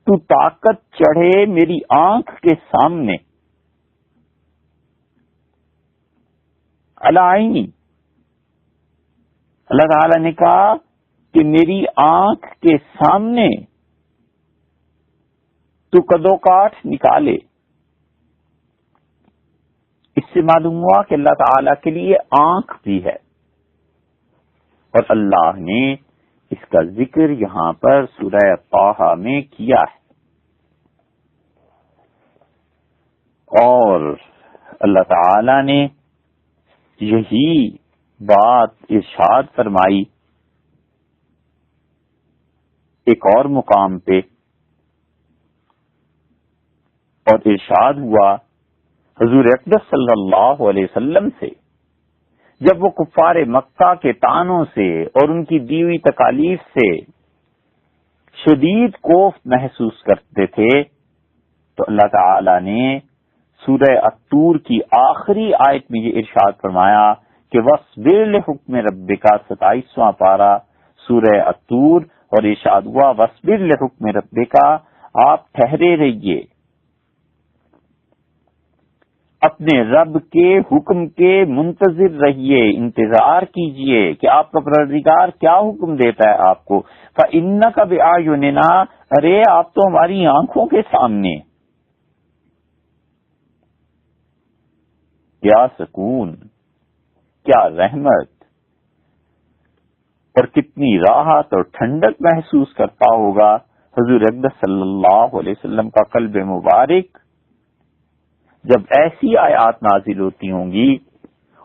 تو طاقت چڑھے میری آنکھ کے سامنے. عَلَىٰ عَيْنِي، اللہ تعالی نے کہا کہ میری آنکھ کے سامنے تو کدو کاٹ نکالے. اس سے معلوم ہوا کہ اللہ تعالی کے لیے آنکھ بھی ہے، اور اللہ نے اس کا ذکر یہاں پر سورہ طٰہٰ میں کیا ہے. اور اللہ تعالی نے یہی بات ارشاد فرمائی ایک اور مقام پہ، اور ارشاد ہوا حضور اقدس صلی اللہ علیہ وسلم سے جب وہ کفار مکہ کے طعنوں سے اور ان کی دی ہوئی تکالیف سے شدید خوف محسوس کرتے تھے، تو اللہ تعالی نے سورہ الطور کی آخری آیت میں یہ ارشاد فرمایا کہ وَاصْبِرْ لِحُکْمِ رَبِّكَ 27واں پارہ سورہ الطور، اور ارشاد ہوا وَاصْبِرْ لِحُکْمِ رَبِّكَ، آپ ٹھہرے رہیے، اپنے رب کے حکم کے منتظر رہیے، انتظار کیجئے کہ آپ کا پروردگار کیا حکم دیتا ہے آپ کو. فَإِنَّكَ بِأَعْيُنِنَا، ارے آپ تو ہماری آنکھوں کے سامنے. کیا سکون، کیا رحمت، اور کتنی راحت اور ٹھنڈک محسوس کرتا ہوگا حضور اقدس صلی اللہ علیہ وسلم کا قلب مبارک جب ایسی آیات نازل ہوتی ہوں گی،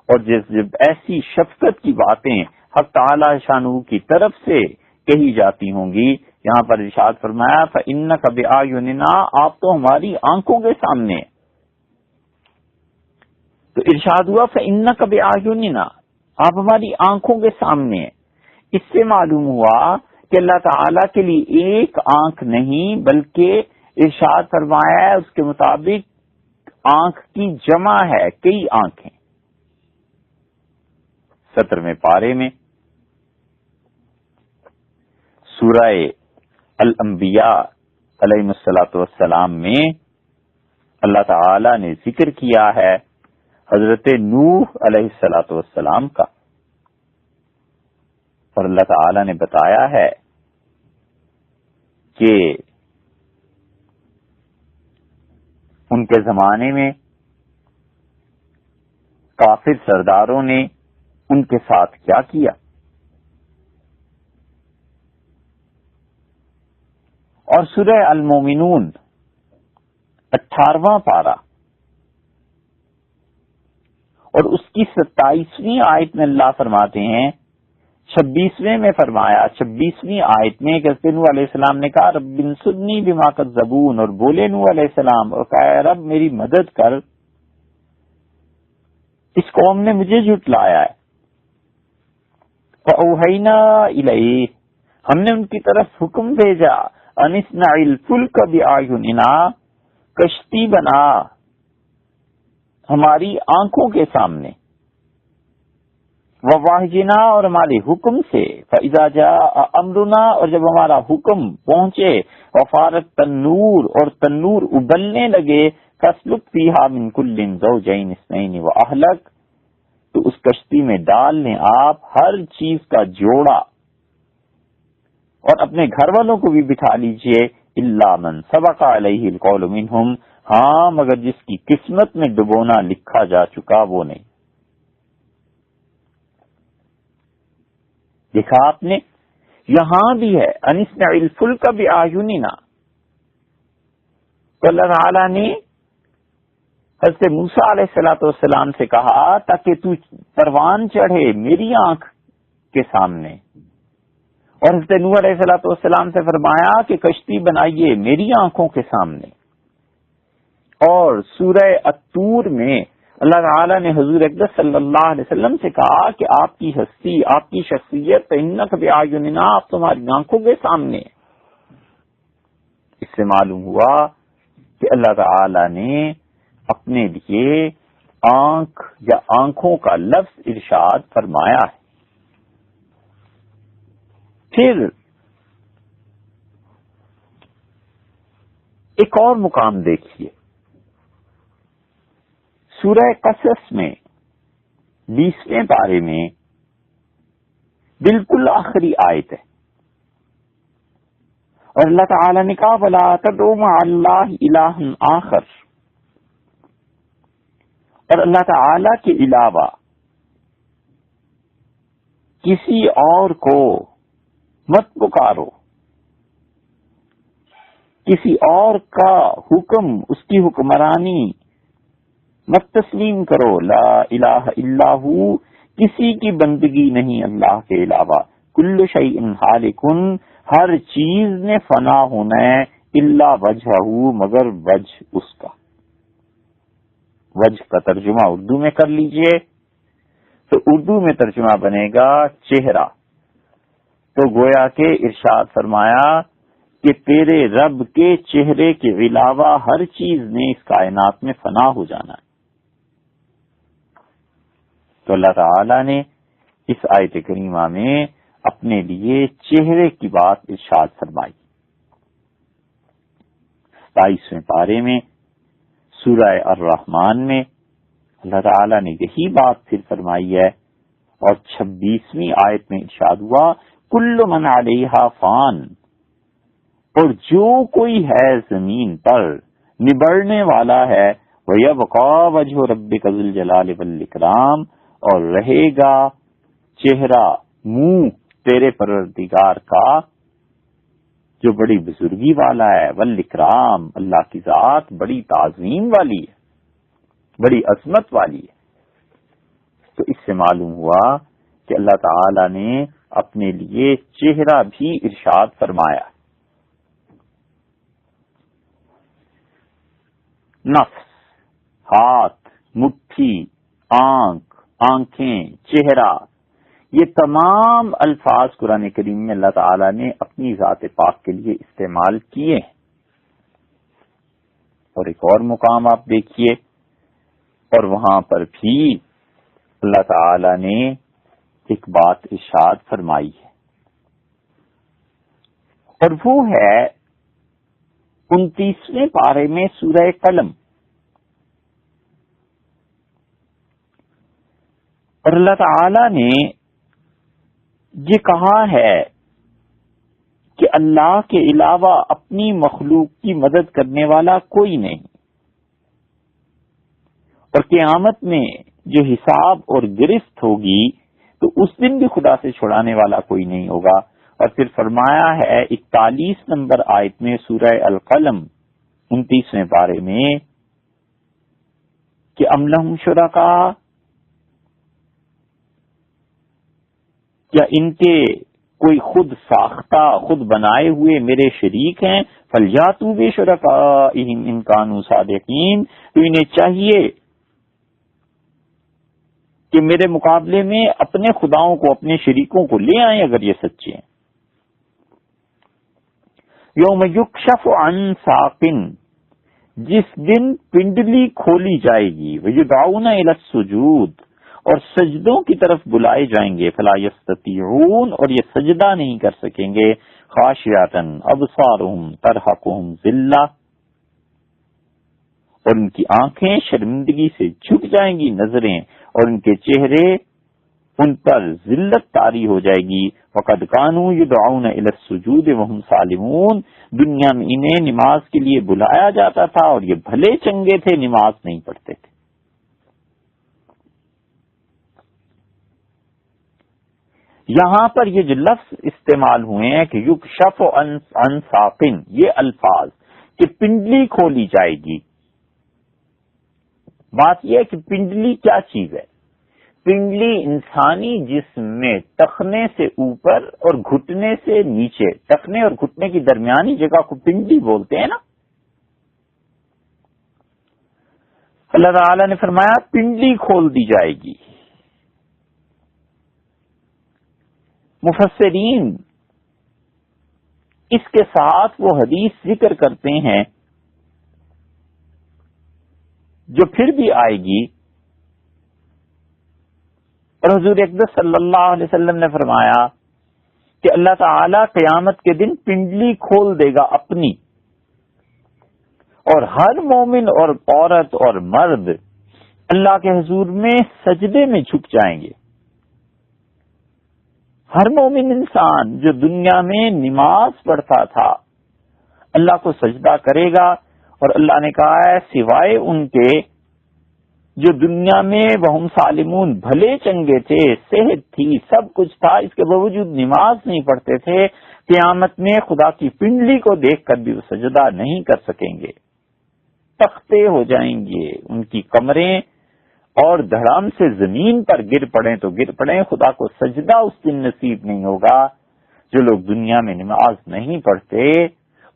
اور جب ایسی شفقت کی باتیں حق تعالی شانہ کی طرف سے کہی جاتی ہوں گی. یہاں پر ارشاد فرمایا فَإِنَّكَ بِأَعْيُنِنَا، آپ تو ہماری آنکھوں کے سامنے. تو ارشاد ہوا فَإِنَّكَ بِأَعْيُنِنَا، آپ ہماری آنکھوں کے سامنے. اس سے معلوم ہوا کہ اللہ تعالی کے لیے ایک آنکھ نہیں بلکہ ارشاد فرمایا ہے اس کے مطابق آنکھ کی جمع ہے، کئی آنکھیں. 17ویں پارے میں سورہ الانبیاء علیہ الصلوۃ والسلام میں اللہ تعالی نے ذکر کیا ہے حضرت نوح علیہ الصلوۃ والسلام کا، اور اللہ تعالی نے بتایا ہے کہ ان کے زمانے میں کافر سرداروں نے ان کے ساتھ کیا کیا. اور سورہ المومنون 18واں پارہ اور اس کی 27ویں آیت میں اللہ فرماتے ہیں، 26ویں میں فرمایا، 26ویں آیت میں کہ نوح علیہ السلام نے کہا رب انصرنی بما کذبون، اور بولے نوح علیہ السلام اور کہا رب میری مدد کر، اس قوم نے مجھے جھٹلایا ہے. فأوحینا الیہ، ہم نے ان کی طرف حکم بھیجا ان اصنع الفلک بأعیننا، کشتی بنا ہماری آنکھوں کے سامنے، وواہجنا، اور ہمارے حکم سے، فاذا جاء امرنا، اور جب ہمارا حکم پہنچے، وفارت تنور، اور تنور ابلنے لگے، فاسلک فیہا من کل زوجین اثنین واہلک، تو اس کشتی میں ڈال لیں آپ ہر چیز کا جوڑا، اور اپنے گھر والوں کو بھی بٹھا لیجئے، الا من سبق علیہ القول منہم، ہاں مگر جس کی قسمت میں ڈبونا لکھا جا چکا وہ نہیں. دیکھا آپ نے، یہاں بھی ہے انصنع الفلک بأعیننا. تو اللہ تعالیٰ نے حضرت موسیٰ علیہ السلام سے کہا تاکہ تو پروان چڑھے میری آنکھ کے سامنے، اور حضرت نوح علیہ السلام سے فرمایا کہ کشتی بنائیے میری آنکھوں کے سامنے. اور سورہ الطور میں اللہ تعالیٰ نے حضور اقدس صلی اللہ علیہ وسلم سے کہا کہ آپ کی ہستی، آپ کی شخصیت فإنک بأعیننا، آپ تمہاری آنکھوں کے سامنے. اس سے معلوم ہوا کہ اللہ تعالی نے اپنے لیے آنکھ یا آنکھوں کا لفظ ارشاد فرمایا ہے. پھر ایک اور مقام دیکھیے، سورہ قصص میں 20ویں پارے میں بالکل آخری آیت ہے، اور اللہ تعالی نے کہا وَلَا تَدْعُ مَعَ اللَّهِ إِلَٰهًا آخَرَ، اور اللہ تعالی کے علاوہ کسی اور کو مت پکارو، کسی اور کا حکم، اس کی حکمرانی مت تسلیم کرو. لا الہ الا ہو، کسی کی بندگی نہیں اللہ کے علاوہ. کل شیء ہالک، ہر چیز نے فنا ہونا ہے، الا وجہہ، مگر وجہ اس کا. وجہ کا ترجمہ اردو میں کر لیجئے تو اردو میں ترجمہ بنے گا چہرہ. تو گویا کہ ارشاد فرمایا کہ تیرے رب کے چہرے کے علاوہ ہر چیز نے اس کائنات میں فنا ہو جانا ہے. تو اللہ تعالی نے اس آیت کریمہ میں اپنے لیے چہرے کی بات ارشاد فرمائی. 27ویں پارے میں سورہ الرحمن میں اللہ تعالی نے یہی بات پھر فرمائی ہے، اور 26ویں آیت میں ارشاد ہوا کل من علیہا فان، اور جو کوئی ہے زمین پر نبڑنے والا ہے، وَيَبْقَى وَجْهُ رَبِّكَ ذُو الْجَلَالِ وَالْإِكْرَامِ، اور رہے گا چہرہ، منہ تیرے پروردگار کا جو بڑی بزرگی والا ہے، والاکرام، اللہ کی ذات بڑی تعظیم والی ہے، بڑی عظمت والی ہے. تو اس سے معلوم ہوا کہ اللہ تعالی نے اپنے لیے چہرہ بھی ارشاد فرمایا. نفس، ہاتھ، مٹھی، آنکھ، آنکھیں، چہرہ، یہ تمام الفاظ قرآن کریم میں اللہ تعالی نے اپنی ذات پاک کے لیے استعمال کیے ہیں. اور ایک اور مقام آپ دیکھیے، اور وہاں پر بھی اللہ تعالی نے ایک بات ارشاد فرمائی ہے، اور وہ ہے 29ویں پارے میں سورہ قلم. اور اللہ تعالی نے یہ کہا ہے کہ اللہ کے علاوہ اپنی مخلوق کی مدد کرنے والا کوئی نہیں، اور قیامت میں جو حساب اور گرفت ہوگی تو اس دن بھی خدا سے چھڑانے والا کوئی نہیں ہوگا. اور پھر فرمایا ہے 41 نمبر آیت میں سورہ القلم 29ویں پارے میں کہ ام لہم شرکاء، کیا ان کے کوئی خود ساختہ، خود بنائے ہوئے میرے شریک ہیں، فلیاتوا بشرکائہم ان کانوا صادقین، تو انہیں چاہیے کہ میرے مقابلے میں اپنے خداؤں کو، اپنے شریکوں کو لے آئیں اگر یہ سچے ہیں. یوم یکشف عن ساق، جس دن پنڈلی کھولی جائے گی، ویدعون الی السجود، اور سجدوں کی طرف بلائے جائیں گے، فلا یستطیعون، اور یہ سجدہ نہیں کر سکیں گے، خاشعۃ ابصارہم ترہقہم ذلہ، اور ان کی آنکھیں شرمندگی سے جھک جائیں گی، نظریں اور ان کے چہرے ان پر ذلت طاری ہو جائے گی. وقد کانوا یدعون الی السجود وهم سالمون، دنیا میں انہیں نماز کے لیے بلایا جاتا تھا اور یہ بھلے چنگے تھے، نماز نہیں پڑھتے تھے. یہاں پر یہ جو لفظ استعمال ہوئے ہیں کہ یکشف عن ساق، یہ الفاظ کہ پنڈلی کھولی جائے گی. بات یہ ہے کہ پنڈلی کیا چیز ہے؟ پنڈلی انسانی جسم میں ٹخنے سے اوپر اور گھٹنے سے نیچے، ٹخنے اور گھٹنے کی درمیانی جگہ کو پنڈلی بولتے ہیں نا. اللہ تعالی نے فرمایا پنڈلی کھول دی جائے گی. مفسرین اس کے ساتھ وہ حدیث ذکر کرتے ہیں جو پھر بھی آئے گی. اور حضور اقدس صلی اللہ علیہ وسلم نے فرمایا کہ اللہ تعالی قیامت کے دن پنڈلی کھول دے گا اپنی، اور ہر مومن اور عورت اور مرد اللہ کے حضور میں سجدے میں جھک جائیں گے. ہر مومن انسان جو دنیا میں نماز پڑھتا تھا اللہ کو سجدہ کرے گا، اور اللہ نے کہا ہے سوائے ان کے جو دنیا میں وہم سالمون بھلے چنگے تھے، صحت تھی، سب کچھ تھا، اس کے باوجود نماز نہیں پڑھتے تھے، قیامت میں خدا کی پنڈلی کو دیکھ کر بھی وہ سجدہ نہیں کر سکیں گے. تختے ہو جائیں گے ان کی کمریں، اور دھڑام سے زمین پر گر پڑیں تو گر پڑیں، خدا کو سجدہ اس دن نصیب نہیں ہوگا. جو لوگ دنیا میں نماز نہیں پڑھتے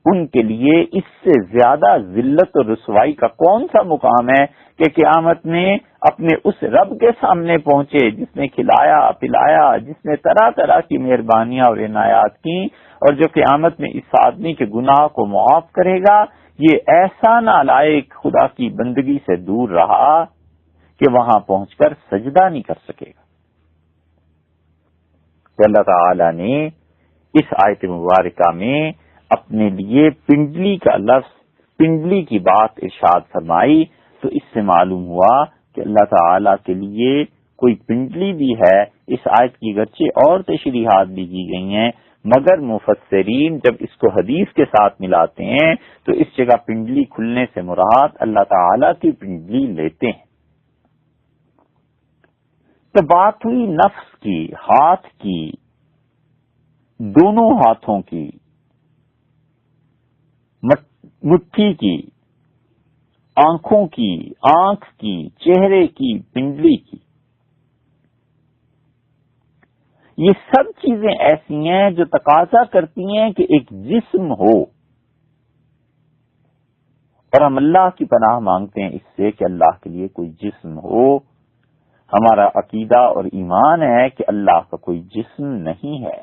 ان کے لیے اس سے زیادہ ذلت اور رسوائی کا کون سا مقام ہے کہ قیامت میں اپنے اس رب کے سامنے پہنچے جس نے کھلایا پلایا، جس نے طرح طرح کی مہربانیاں اور عنایات کی، اور جو قیامت میں اس آدمی کے گناہ کو معاف کرے گا. یہ ایسا نالائق خدا کی بندگی سے دور رہا کہ وہاں پہنچ کر سجدہ نہیں کر سکے گا. تو اللہ تعالی نے اس آیت مبارکہ میں اپنے لیے پنڈلی کا لفظ، پنڈلی کی بات ارشاد فرمائی. تو اس سے معلوم ہوا کہ اللہ تعالی کے لیے کوئی پنڈلی بھی ہے. اس آیت کی گرچہ اور تشریحات بھی کی گئی ہیں، مگر مفسرین جب اس کو حدیث کے ساتھ ملاتے ہیں تو اس جگہ پنڈلی کھلنے سے مراد اللہ تعالی کی پنڈلی لیتے ہیں. تو بات ہوئی نفس کی، ہاتھ کی، دونوں ہاتھوں کی، مٹھی کی، آنکھوں کی، آنکھ کی، چہرے کی، پنڈلی کی. یہ سب چیزیں ایسی ہیں جو تقاضا کرتی ہیں کہ ایک جسم ہو، اور ہم اللہ کی پناہ مانگتے ہیں اس سے کہ اللہ کے لیے کوئی جسم ہو. ہمارا عقیدہ اور ایمان ہے کہ اللہ کا کوئی جسم نہیں ہے.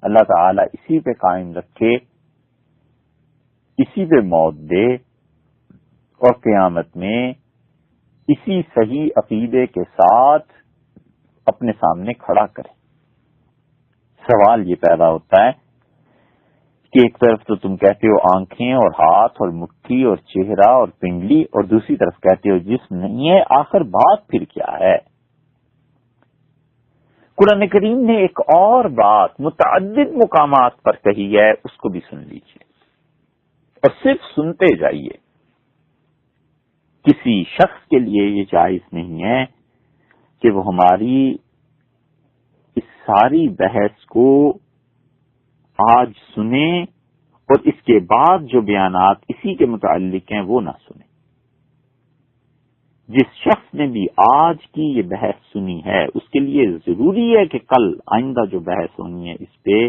اللہ تعالیٰ اسی پہ قائم رکھے، اسی پہ موت دے، اور قیامت میں اسی صحیح عقیدے کے ساتھ اپنے سامنے کھڑا کرے. سوال یہ پیدا ہوتا ہے کہ ایک طرف تو تم کہتے ہو آنکھیں اور ہاتھ اور مٹھی اور چہرہ اور پنڈلی، اور دوسری طرف کہتے ہو جسم نہیں ہے، آخر بات پھر کیا ہے؟ قرآن کریم نے ایک اور بات متعدد مقامات پر کہی ہے، اس کو بھی سن لیجیے اور صرف سنتے جائیے. کسی شخص کے لیے یہ جائز نہیں ہے کہ وہ ہماری اس ساری بحث کو آج سنیں اور اس کے بعد جو بیانات اسی کے متعلق ہیں وہ نہ سنیں. جس شخص نے بھی آج کی یہ بحث سنی ہے اس کے لیے ضروری ہے کہ کل آئندہ جو بحث ہونی ہے اس پہ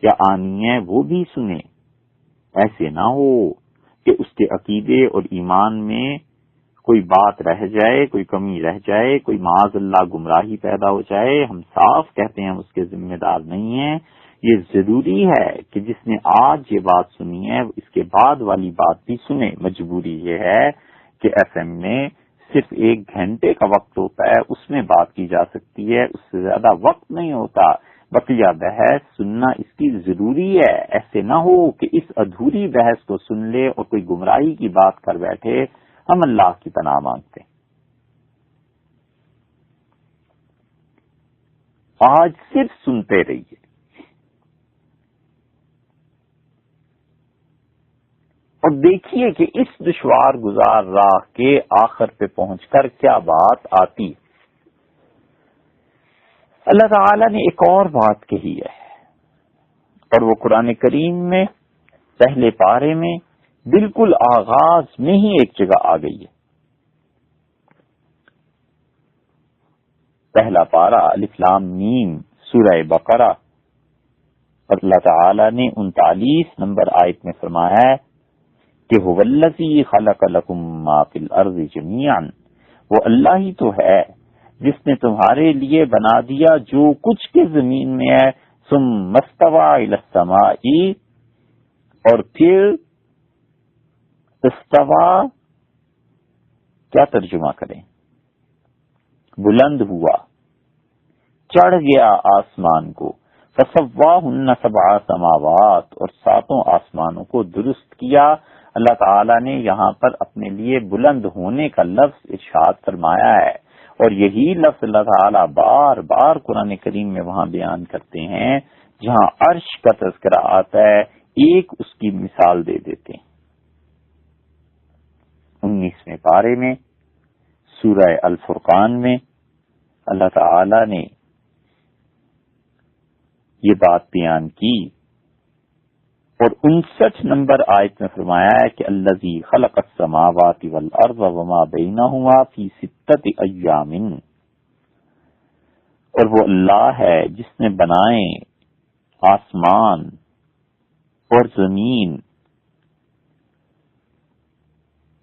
یا آنی ہے وہ بھی سنیں. ایسے نہ ہو کہ اس کے عقیدے اور ایمان میں کوئی بات رہ جائے، کوئی کمی رہ جائے، کوئی معاذ اللہ گمراہی پیدا ہو جائے. ہم صاف کہتے ہیں ہم اس کے ذمہ دار نہیں ہیں. یہ ضروری ہے کہ جس نے آج یہ بات سنی ہے اس کے بعد والی بات بھی سنے. مجبوری یہ ہے کہ ایف ایم میں صرف 1 گھنٹے کا وقت ہوتا ہے، اس میں بات کی جا سکتی ہے، اس سے زیادہ وقت نہیں ہوتا. بقیہ بحث سننا اس کی ضروری ہے. ایسے نہ ہو کہ اس ادھوری بحث کو سن لے اور کوئی گمراہی کی بات کر بیٹھے. ہم اللہ کی پناہ مانگتے ہیں. آج صرف سنتے رہیے. اور دیکھیے کہ اس دشوار گزار راہ کے آخر پہ پہنچ کر کیا بات آتی. اللہ تعالی نے ایک اور بات کہی ہے، اور وہ قرآن کریم میں پہلے پارے میں بالکل آغاز میں ہی ایک جگہ آ گئی ہے. پہلا پارا الف لام میم سورہ بقرہ، اور اللہ تعالی نے 39 نمبر آیت میں فرمایا ہے کہ هو الذی خلق لکم ما فی الارض جمیعا، وہ اللہ ہی تو ہے جس نے تمہارے لیے بنا دیا جو کچھ کے زمین میں ہے. ثم استوى الی السماء، اور پھر استوا کیا ترجمہ کریں؟ بلند ہوا، چڑھ گیا آسمان کو، فسواہن سبع سماوات، اور ساتوں آسمانوں کو درست کیا۔ اللہ تعالیٰ نے یہاں پر اپنے لیے بلند ہونے کا لفظ ارشاد فرمایا ہے، اور یہی لفظ اللہ تعالیٰ بار بار قرآن کریم میں وہاں بیان کرتے ہیں جہاں عرش کا تذکرہ آتا ہے، ایک اس کی مثال دے دیتے ہیں۔ 19ویں پارے میں سورہ الفرقان میں اللہ تعالی نے یہ بات بیان کی، اور 59 نمبر آیت میں فرمایا ہے کہ الذی خلق السماوات والارض وما بینہما فی 6 ایام، اور وہ اللہ ہے جس نے بنائے آسمان اور زمین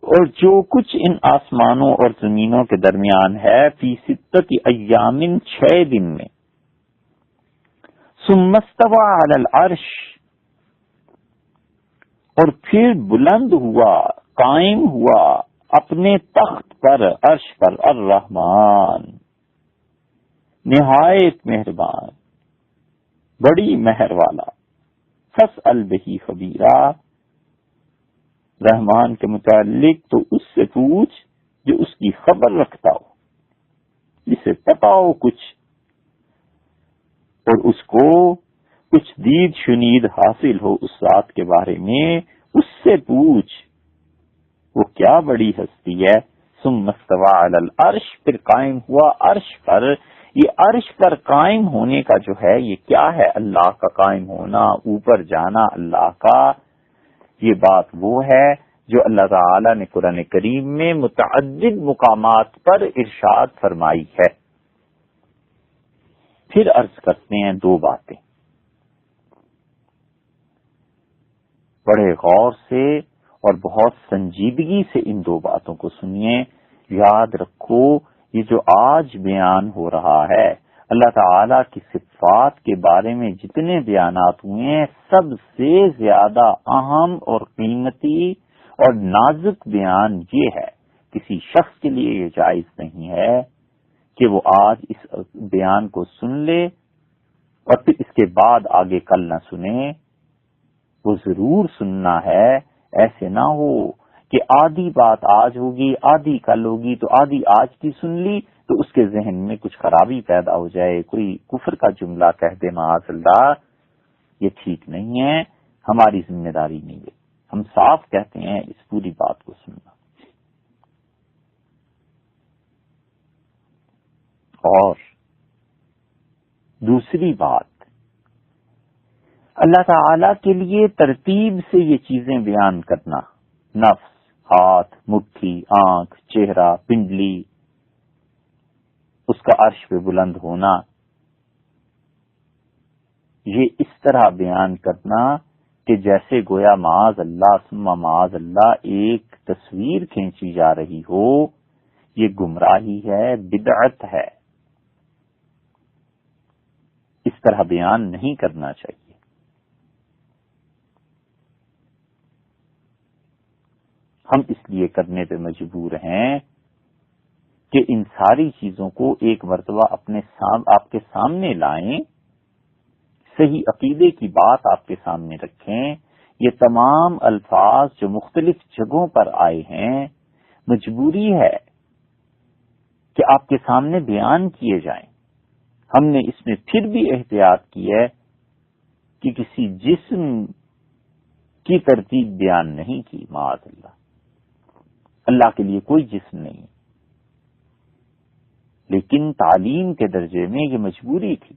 اور جو کچھ ان آسمانوں اور زمینوں کے درمیان ہے، فی 6 ایام 6 دن میں، ثم استوى علی العرش، اور پھر بلند ہوا، قائم ہوا اپنے تخت پر، عرش پر، الرحمن نہایت مہربان، بڑی مہر والا، فاسأل بہ خبیرا، رحمان کے متعلق تو اس سے پوچھ جو اس کی خبر رکھتا ہو، جسے پتا ہو کچھ، اور اس کو کچھ دید شنید حاصل ہو اس ذات کے بارے میں، اس سے پوچھ، وہ کیا بڑی ہستی ہے۔ ثم استوى علی العرش، پھر قائم ہوا عرش پر۔ یہ عرش پر قائم ہونے کا جو ہے یہ کیا ہے؟ اللہ کا قائم ہونا، اوپر جانا اللہ کا، یہ بات وہ ہے جو اللہ تعالی نے قرآن کریم میں متعدد مقامات پر ارشاد فرمائی ہے۔ پھر عرض کرتے ہیں 2 باتیں، بڑے غور سے اور بہت سنجیدگی سے ان 2 باتوں کو سنیے، یاد رکھو یہ جو آج بیان ہو رہا ہے، اللہ تعالی کی صفات کے بارے میں جتنے بیانات ہوئے ہیں، سب سے زیادہ اہم اور قیمتی اور نازک بیان یہ ہے، کسی شخص کے لیے یہ جائز نہیں ہے کہ وہ آج اس بیان کو سن لے اور پھر اس کے بعد آگے کل نہ سنے۔ وہ ضرور سننا ہے، ایسے نہ ہو کہ آدھی بات آج ہوگی، آدھی کل ہوگی، تو آدھی آج کی سن لی تو اس کے ذہن میں کچھ خرابی پیدا ہو جائے، کوئی کفر کا جملہ کہہ دے معاذ اللہ، یہ ٹھیک نہیں ہے، ہماری ذمہ داری نہیں ہے۔ ہم صاف کہتے ہیں اس پوری بات کو سننا۔ اور دوسری بات، اللہ تعالی کے لیے ترتیب سے یہ چیزیں بیان کرنا، نفس، ہاتھ، مٹھی، آنکھ، چہرہ، پنڈلی، اس کا عرش پہ بلند ہونا، یہ اس طرح بیان کرنا کہ جیسے گویا معاذ اللہ ثم معاذ اللہ ایک تصویر کھینچی جا رہی ہو، یہ گمراہی ہے، بدعت ہے، اس طرح بیان نہیں کرنا چاہیے۔ ہم اس لیے کرنے پہ مجبور ہیں کہ ان ساری چیزوں کو ایک مرتبہ آپ کے سامنے لائیں، صحیح عقیدے کی بات آپ کے سامنے رکھیں۔ یہ تمام الفاظ جو مختلف جگہوں پر آئے ہیں، مجبوری ہے کہ آپ کے سامنے بیان کیے جائیں۔ ہم نے اس میں پھر بھی احتیاط کی ہے کہ کسی جسم کی ترتیب بیان نہیں کی، معاذ اللہ، اللہ کے لیے کوئی جسم نہیں، لیکن تعلیم کے درجے میں یہ مجبوری تھی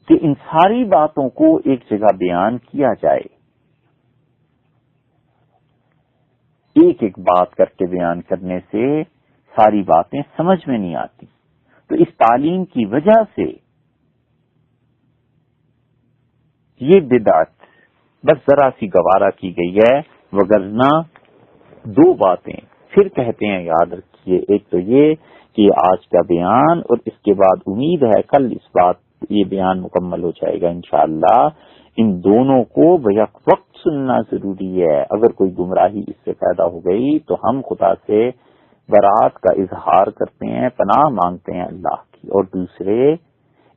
کہ ان ساری باتوں کو ایک جگہ بیان کیا جائے، ایک ایک بات کر کے بیان کرنے سے ساری باتیں سمجھ میں نہیں آتی۔ تو اس تعلیم کی وجہ سے یہ بدعت بس ذرا سی گوارا کی گئی ہے، وگرنہ 2 باتیں پھر کہتے ہیں، یاد رکھیے، ایک تو یہ کہ آج کا بیان، اور اس کے بعد امید ہے کل یہ بیان مکمل ہو جائے گا انشاءاللہ۔ ان دونوں کو بیک وقت سننا ضروری ہے. اگر کوئی گمراہی اس سے پیدا ہو گئی تو ہم خدا سے برات کا اظہار کرتے ہیں، پناہ مانگتے ہیں اللہ کی. اور دوسرے،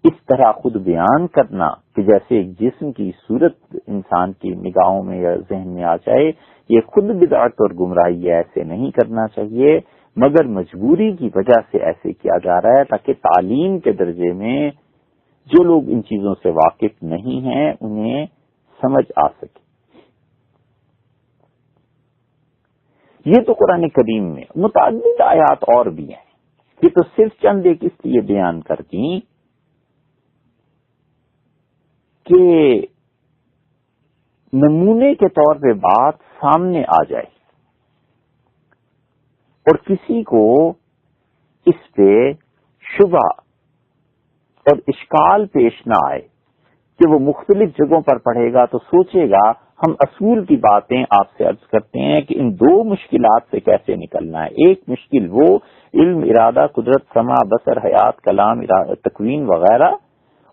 اس طرح خود بیان کرنا کہ جیسے ایک جسم کی صورت انسان کی نگاہوں میں یا ذہن میں آ جائے، یہ خود بدعت اور گمراہی ہے. ایسے نہیں کرنا چاہیے، مگر مجبوری کی وجہ سے ایسے کیا جا رہا ہے تاکہ تعلیم کے درجے میں جو لوگ ان چیزوں سے واقف نہیں ہیں انہیں سمجھ آ سکے. یہ تو قرآن کریم میں متعدد آیات اور بھی ہیں. یہ تو صرف چند ایک اس لیے بیان کر دیں کہ نمونے کے طور پہ بات سامنے آ جائے اور کسی کو اس پہ شبہ اور اشکال پیش نہ آئے کہ وہ مختلف جگہوں پر پڑھے گا تو سوچے گا ہم اصول کی باتیں آپ سے عرض کرتے ہیں کہ ان دو مشکلات سے کیسے نکلنا ہے. ایک مشکل وہ علم، ارادہ، قدرت، سمع، بصر، حیات، کلام، تکوین وغیرہ،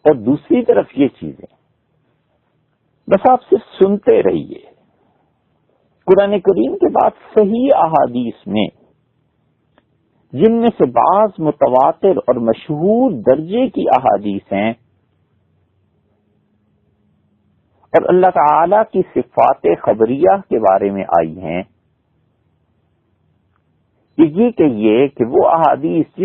اور دوسری طرف یہ چیزیں بس آپ صرف سنتے رہیے. قرآن کریم کے بعد صحیح احادیث میں جن میں سے بعض متواتر اور مشہور درجے کی احادیث ہیں اور اللہ تعالی کی صفات خبریہ کے بارے میں آئی ہیں، یہ کہیے کہ وہ احادیث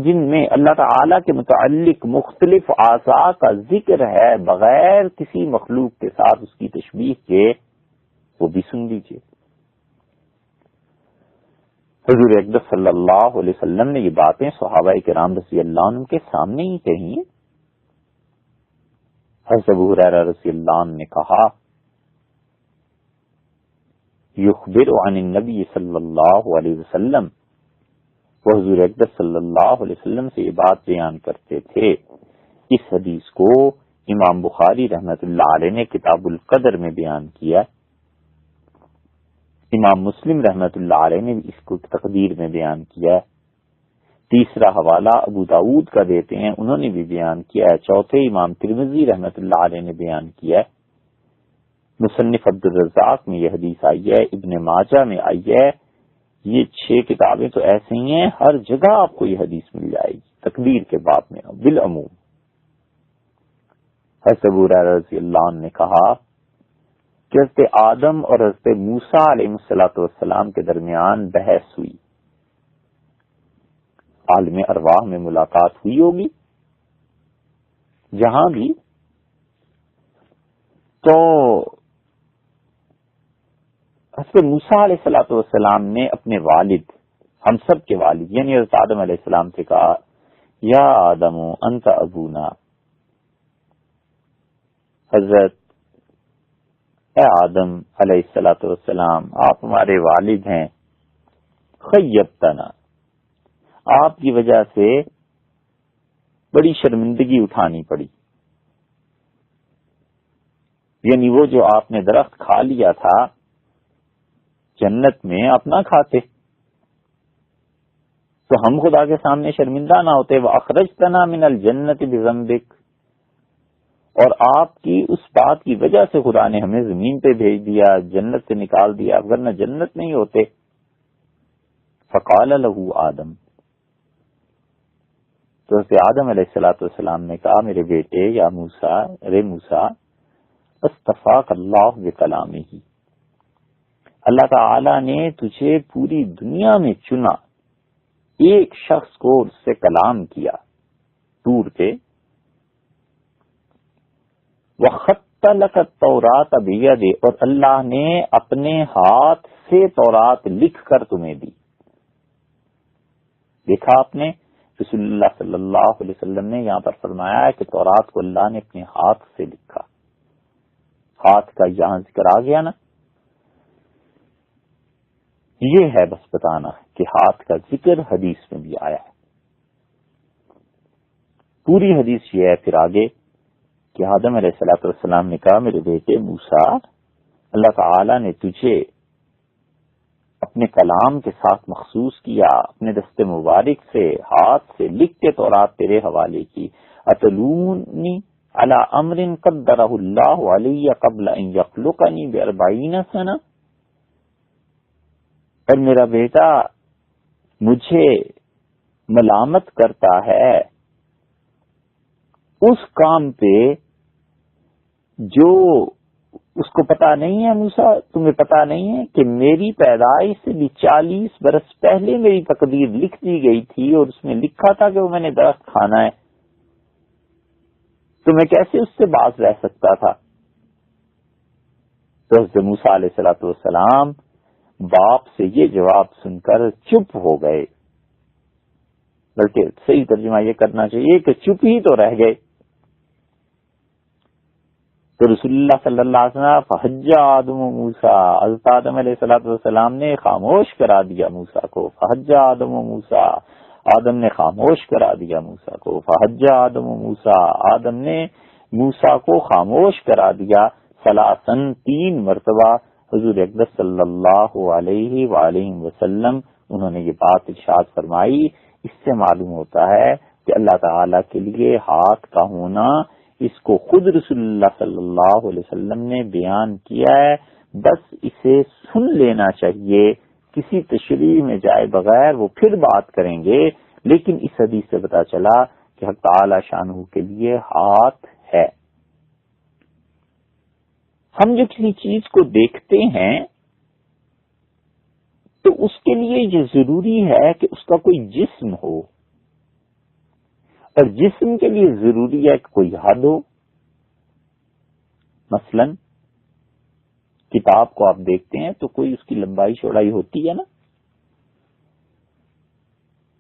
جن میں اللہ تعالی کے متعلق مختلف اعضاء کا ذکر ہے بغیر کسی مخلوق کے ساتھ اس کی تشبیہ کے، وہ بھی سن لیجیے. حضور اقدس صلی اللہ علیہ وسلم نے یہ باتیں صحابہ کرام رضی اللہ عنہ کے سامنے ہی کہی ہیں. حضرت ابو ہریرہ رضی اللہ عنہ نے کہا، یخبر عن النبی صلی اللہ علیہ وسلم، وہ حضور اقدس صلی اللہ علیہ وسلم سے یہ بات بیان کرتے تھے. اس حدیث کو امام بخاری رحمۃ اللہ علیہ نے کتاب القدر میں بیان کیا. امام مسلم رحمۃ اللہ علیہ نے اس کو تقدیر میں بیان کیا. تیسرا حوالہ ابو داود کا دیتے ہیں، انہوں نے بھی بیان کیا ہے. چوتھے امام ترمذی رحمۃ اللہ علیہ نے بیان کیا ہے. مصنف عبد الرزاق میں یہ حدیث آئی ہے، ابن ماجہ میں آئی ہے. یہ 6 کتابیں تو ایسے ہی ہیں، ہر جگہ آپ کو یہ حدیث مل جائے گی تقدیر کے باب میں بالعموم. حضرت ابو ہریرہ رضی اللہ عنہ نے کہا کہ حضرت آدم اور حضرت موسیٰ علیہ الصلوۃ والسلام کے درمیان بحث ہوئی. عالم ارواح میں ملاقات ہوئی ہوگی جہاں بھی، تو حضرت موسیٰ علیہ الصلوۃ والسلام نے اپنے والد، ہم سب کے والد یعنی حضرت آدم علیہ السلام سے کہا، یا آدم انت ابونا، حضرت اے آدم علیہ الصلوۃ والسلام آپ ہمارے والد ہیں. خیبتنا، آپ کی وجہ سے بڑی شرمندگی اٹھانی پڑی. یعنی وہ جو آپ نے درخت کھا لیا تھا جنت میں، آپ نہ کھاتے تو ہم خدا کے سامنے شرمندہ نہ ہوتے. وَأَخْرَجْتَنَا مِنَ الْجَنَّةِ بِذَنبِكَ، اور آپ کی اس بات کی وجہ سے خدا نے ہمیں زمین پہ بھیج دیا، جنت سے نکال دیا، ورنہ جنت نہیں ہوتے. فقال له آدم، تو حضرت آدم علیہ الصلوۃ والسلام نے کہا، میرے بیٹے یا موسیٰ، ارے موسیٰ، اصطفاک اللہ بکلامہ، اللہ تعالی نے تجھے پوری دنیا میں چنا، ایک شخص کو اس سے کلام کیا طور پہ. وَخَطَّ لَكَ التَّوْرَاةَ بِيَدِهِ، اور اللہ نے اپنے ہاتھ سے تورات لکھ کر تمہیں دی. دیکھا آپ نے رسول اللہ صلی اللہ علیہ وسلم نے یہاں پر فرمایا ہے کہ تورات کو اللہ نے اپنے ہاتھ سے لکھا. ہاتھ کا یہاں ذکر آ گیا نا، یہ ہے بس بتانا کہ ہاتھ کا ذکر حدیث میں بھی آیا ہے. پوری حدیث یہ ہے پھر آگے کہ آدم علیہ الصلوۃ والسلام نے کہا، میرے بیٹے موسیٰ، اللہ تعالی نے تجھے اپنے کلام کے ساتھ مخصوص کیا، اپنے دست مبارک سے ہاتھ سے لکھ کے تورات تیرے حوالے کی. اتلونی علی امر قدرہ اللہ علی قبل ان یخلقنی ب40 سنہ، اور میرا بیٹا مجھے ملامت کرتا ہے اس کام پہ جو اس کو پتا نہیں ہے۔ موسیٰ تمہیں پتا نہیں ہے کہ میری پیدائش سے بھی 40 برس پہلے میری تقدیر لکھ دی گئی تھی، اور اس میں لکھا تھا کہ وہ میں نے درخت کھانا ہے، تو میں کیسے اس سے باز رہ سکتا تھا؟ تو حضرت موسیٰ علیہ السلام باپ سے یہ جواب سن کر چپ ہو گئے، بلکہ صحیح ترجمہ یہ کرنا چاہیے کہ چپ ہی تو رہ گئے۔ تو رسول اللہ صلی اللہ علیہ وسلم فحج آدم و موسیٰ، حضرت آدم علیہ السلام نے خاموش کرا دیا موسیٰ کو، فحج آدم و موسیٰ، آدم نے خاموش کرا دیا موسیٰ کو، فحج آدم و موسیٰ، آدم نے موسیٰ کو خاموش کرا دیا، ثلاثاً 3 مرتبہ حضور اقدس صلی اللہ علیہ وآلہ وسلم انہوں نے یہ بات ارشاد فرمائی۔ اس سے معلوم ہوتا ہے کہ اللہ تعالی کے لیے ہاتھ کا ہونا، اس کو خود رسول اللہ صلی اللہ علیہ وسلم نے بیان کیا ہے، بس اسے سن لینا چاہیے، کسی تشریح میں جائے بغیر وہ پھر بات کریں گے، لیکن اس حدیث سے پتا چلا کہ حق تعالی شانہ کے لیے ہاتھ ہے۔ ہم جو کسی چیز کو دیکھتے ہیں تو اس کے لیے یہ ضروری ہے کہ اس کا کوئی جسم ہو، اور جسم کے لیے ضروری ہے کہ کوئی حد ہو۔ مثلا کتاب کو آپ دیکھتے ہیں تو کوئی اس کی لمبائی چوڑائی ہوتی ہے نا۔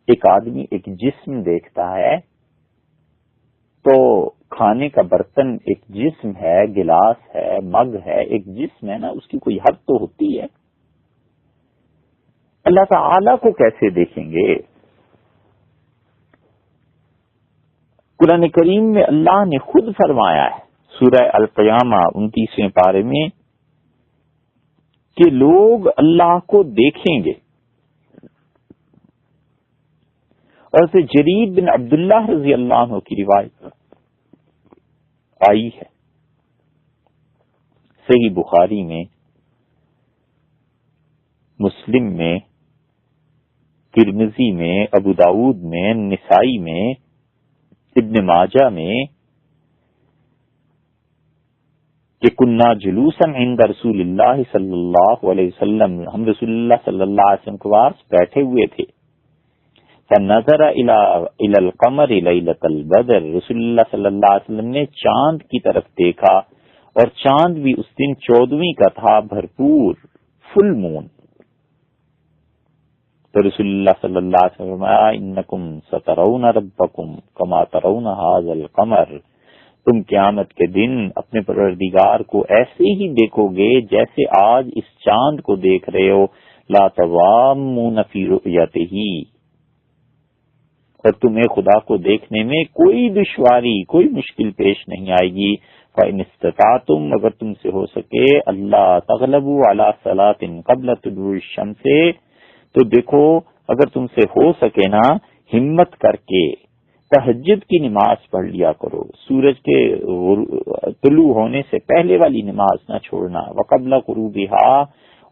ایک آدمی ایک جسم دیکھتا ہے تو کھانے کا برتن ایک جسم ہے، گلاس ہے، مگ ہے، ایک جسم ہے نا، اس کی کوئی حد تو ہوتی ہے۔ اللہ تعالی کو کیسے دیکھیں گے؟ قرآن کریم میں اللہ نے خود فرمایا ہے سورہ القیامہ 29ویں پارے میں کہ لوگ اللہ کو دیکھیں گے، اور سے جریر بن عبداللہ رضی اللہ عنہ کی روایت آئی ہے صحیح بخاری میں، مسلم میں، ترمذی میں، ابو داود میں، نسائی میں، ابن ماجہ میں، کہ کننا جلوسا عند رسول اللہ صلی اللہ علیہ وسلم، ہم رسول اللہ صلی اللہ علیہ وسلم کے پاس بیٹھے ہوئے تھے، فنظر الى القمر لیلۃ البدر، رسول اللہ صلی اللہ علیہ وسلم نے چاند کی طرف دیکھا، اور چاند بھی اس دن 14ویں کا تھا، بھرپور فل مون۔ تو رسول اللہ صلی اللہ علیہ وسلم انکم سترون ربکم کما ترون ھذا القمر، تم قیامت کے دن اپنے پروردگار کو ایسے ہی دیکھو گے جیسے آج اس چاند کو دیکھ رہے ہو، لا تضامون فی رؤیتہ، اور تمہیں خدا کو دیکھنے میں کوئی دشواری، کوئی مشکل پیش نہیں آئے گی۔ فإن استطعتم، اگر تم سے ہو سکے، اللہ تغلبوا علی صلاۃ قبل طلوع الشمس، تو دیکھو اگر تم سے ہو سکے نا، ہمت کر کے تہجد کی نماز پڑھ لیا کرو، سورج کے طلوع ہونے سے پہلے والی نماز نہ چھوڑنا، وقبل غروبها،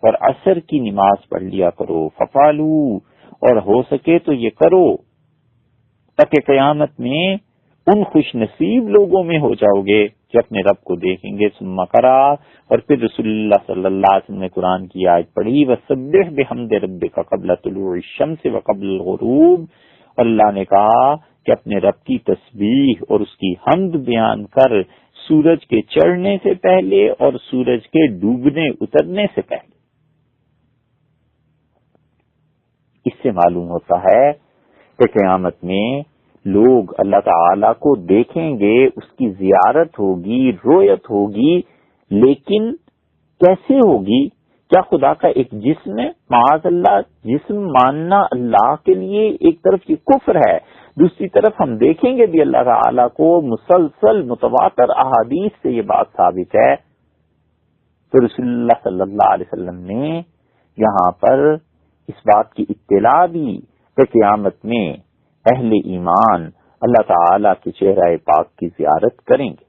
اور عصر کی نماز پڑھ لیا کرو، ففعلوا، اور ہو سکے تو یہ کرو، تاکہ قیامت میں ان خوش نصیب لوگوں میں ہو جاؤ گے جو اپنے رب کو دیکھیں گے۔ ثم قرأ، اور پھر رسول اللہ صلی اللہ علیہ وسلم نے قرآن کی آیت پڑھی، وسبح بحمد ربک قبل طلوع الشمس وقبل الغروب، اللہ نے کہا کہ اپنے رب کی تسبیح اور اس کی حمد بیان کر سورج کے چڑھنے سے پہلے اور سورج کے ڈوبنے اترنے سے پہلے۔ اس سے معلوم ہوتا ہے کہ قیامت میں لوگ اللہ تعالی کو دیکھیں گے، اس کی زیارت ہوگی، رویت ہوگی، لیکن کیسے ہوگی؟ کیا خدا کا ایک جسم ہے؟ معاذ اللہ، جسم ماننا اللہ کے لیے ایک طرف یہ کفر ہے، دوسری طرف ہم دیکھیں گے بھی اللہ تعالی کو، مسلسل متواتر احادیث سے یہ بات ثابت ہے۔ تو رسول اللہ صلی اللہ علیہ وسلم نے یہاں پر اس بات کی اطلاع دی کہ قیامت میں اہل ایمان اللہ تعالی کے چہرہ پاک کی زیارت کریں گے۔